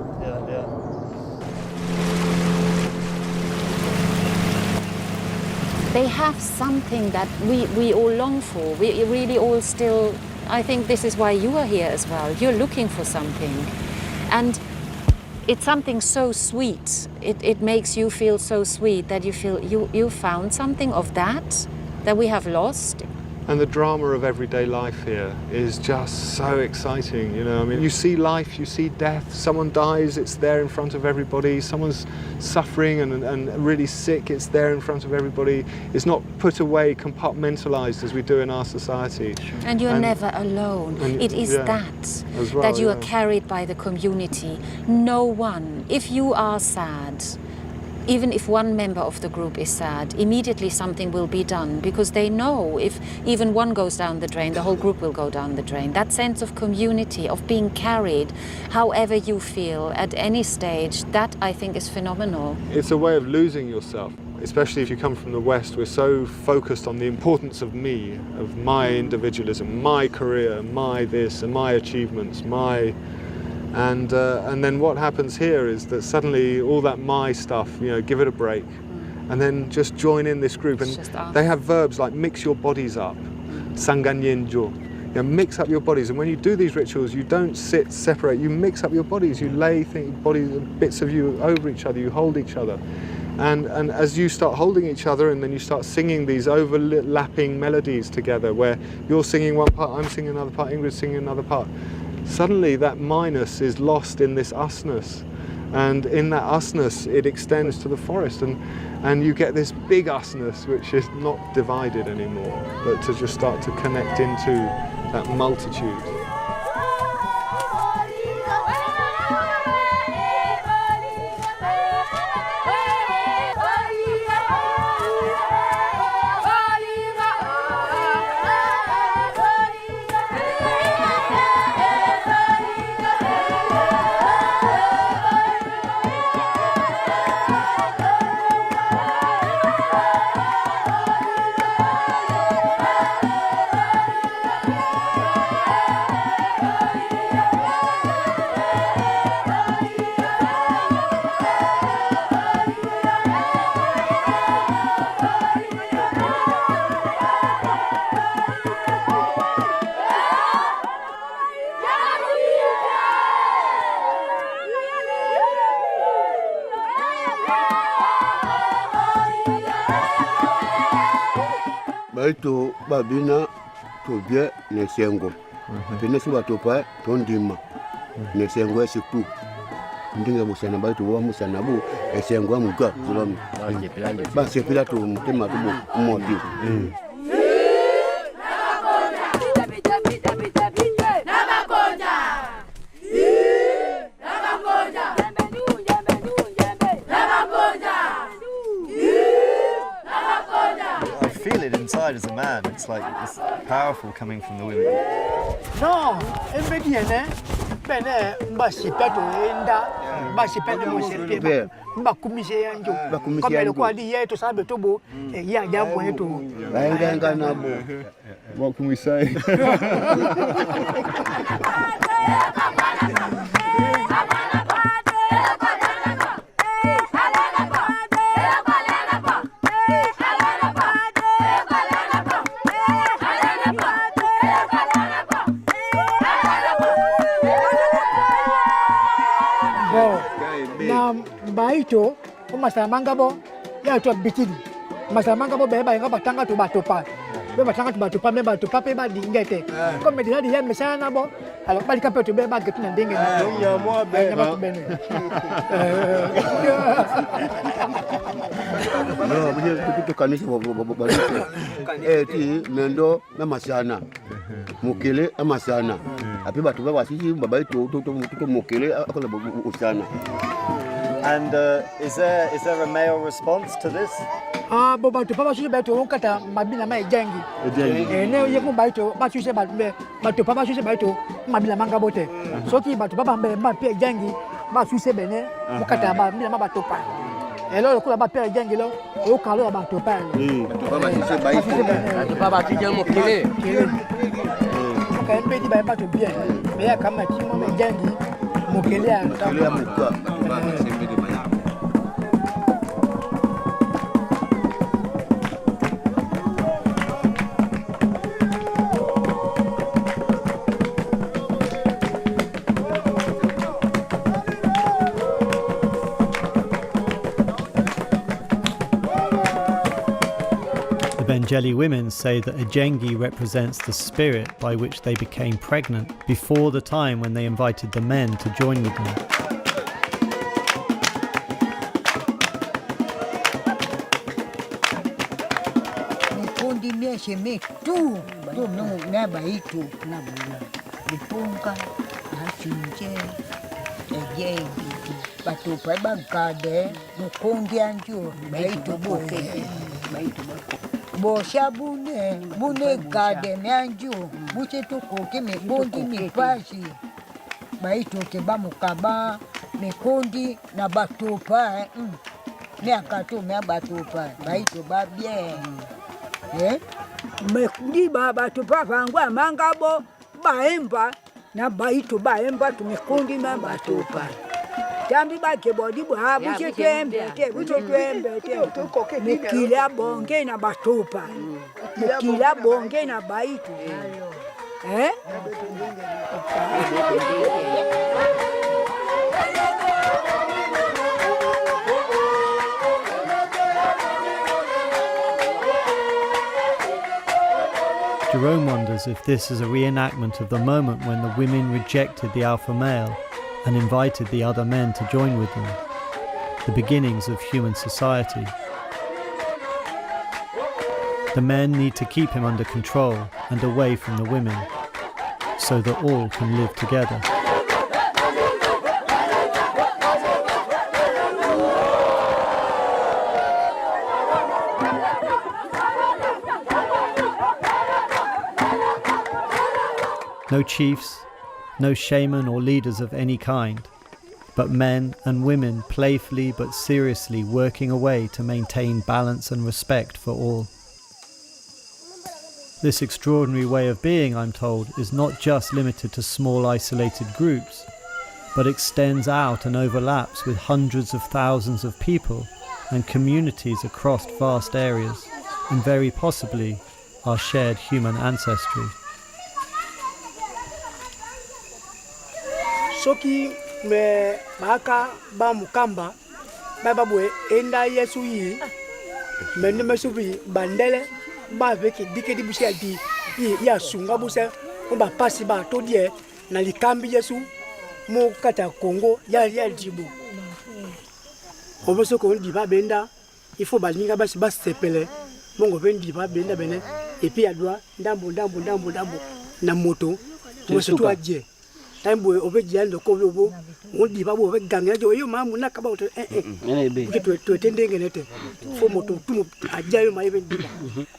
They have something that we all long for. We really all still, I think this is why you are here as well. You're looking for something. And it's something so sweet. It makes you feel so sweet that you feel you found something of that we have lost. And the drama of everyday life here is just so exciting, you know. I mean, you see life, you see death, someone dies, it's there in front of everybody, someone's suffering and really sick, it's there in front of everybody. It's not put away, compartmentalized as we do in our society. And you're never alone. It is that you are carried by the community. No one, if you are sad, even if one member of the group is sad, immediately something will be done because they know if even one goes down the drain, the whole group will go down the drain. That sense of community, of being carried, however you feel at any stage, that I think is phenomenal. It's a way of losing yourself, especially if you come from the West. We're so focused on the importance of me, of my individualism, my career, my this and my achievements, my... And then what happens here is that suddenly all that my stuff, you know, give it a break, and then just join in this group. And they have verbs like mix your bodies up, sanganyenjo, you know, mix up your bodies. And when you do these rituals, you don't sit separate. You mix up your bodies. You lay bits of you over each other. You hold each other, and as you start holding each other, and then you start singing these overlapping melodies together, where you're singing one part, I'm singing another part, Ingrid's singing another part. Suddenly that minus is lost in this usness, and in that usness it extends to the forest, and you get this big usness which is not divided anymore, but to just start to connect into that multitude. Baito babina to bia ne sengo. Bina suba to pa to ndima. Ne sengo esiku. Ndinga musana baito wa musana bu esengo amuga zulomi. Ba sepila to mutema to modi. inside as a man. It's like it's powerful coming from the women. No, immediately, bene, basipeto enda, basipeto mosepe, bakumise yanjo. Comme le quoi dit to sabe tobo, ya jambo yetu. Ayenga nabo. What can we say? Baito, masamanga bo, ya to bitidi. Masamanga bo beba nga batanga to batopa. Beba batanga to batopa, beba to pape ba dingete. Comme déjà dia mesana bo, alors ba dikape to beba getu na dinge. Ya mo beba. No, buje to kanisi bo. Ti mendo na masana. Mukele amasana. Api batu baba sisi baba to mukele akala usana. And is there a male response to this? Bo batu papa sisi beto kata mabila mai jengi. Ne ye ko baito ba sisi batu papa sisi baito mabila manga bote. So ki batu papa mbe pe jengi ba sisi bene kata ba mabila mabato pa. Elo ko ba pe jengi lo o kalo ba to pa. Baba sisi baito. Batu papa ti jeng mokile. Ka mbe di ba bato bien. Me ya kama ti mo jengi mokile ya muka. Benjeli women say that a Jengi represents the spirit by which they became pregnant before the time when they invited the men to join with them. Bosha bune gade nyanju buche tukoke mekundi mipashi baito ke bamukaba mekundi na batopa ne akato me batopa baito babie mekundi batopa vangwa mangabo baemba na baito baemba tumekundi na batopa Jambi ba ke body ba buche twembe te buche twembe te mikila bonge na batopa mikila bonge na baitu Jerome wonders if this is a reenactment of the moment when the women rejected the alpha male and invited the other men to join with them, the beginnings of human society. The men need to keep him under control and away from the women, so that all can live together. No chiefs, no shaman or leaders of any kind, but men and women playfully but seriously working away to maintain balance and respect for all. This extraordinary way of being, I'm told, is not just limited to small isolated groups, but extends out and overlaps with hundreds of thousands of people and communities across vast areas, and very possibly our shared human ancestry. Soki me maka ba mukamba baba bwe enda Yesu yi me ne mesubi bandele ba veki dikedi busia di ya sunga busa ba pasi ba to die na likambi Yesu mo kata Congo ya jibu oboso ko di ba benda il faut balinga ba sepele mongo vendi ba benda bene et puis adwa ndambo na moto mo se to adie time boy over jando ko bo di ba bo ganga jo yo ma muna ka ba to to tendenge nete fo moto tumu ajayo ma even diba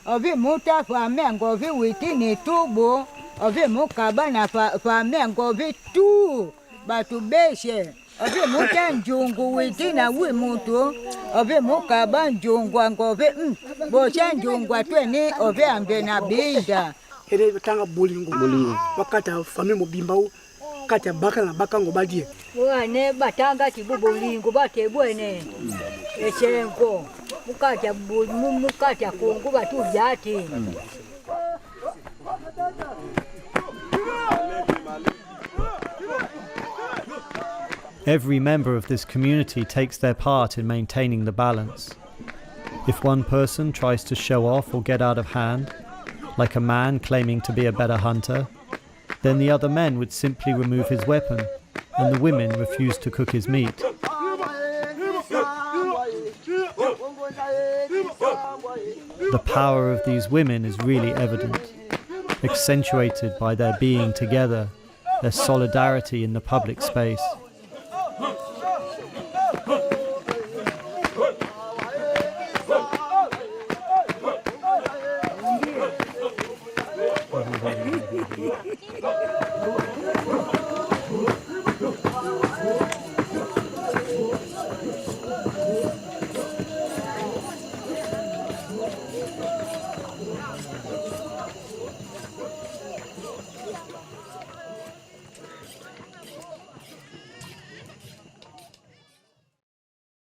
ovi muta fa mengo vi witini tubo ovi mukaba na fa mengo vi tu batubeshe ovi muta njungu witina wi mutu ovi mukaba njungu ngovi bo njungu atweni ovi ambe na binda ere tanga bolingo wakata fami mobimba kata baka na baka ngo badie wane batanga kibubolingo bate bwene echenko mukata mukata kongo batujati Every member of this community takes their part in maintaining the balance. If one person tries to show off or get out of hand, like a man claiming to be a better hunter, then the other men would simply remove his weapon, and the women refuse to cook his meat. The power of these women is really evident, accentuated by their being together, their solidarity in the public space.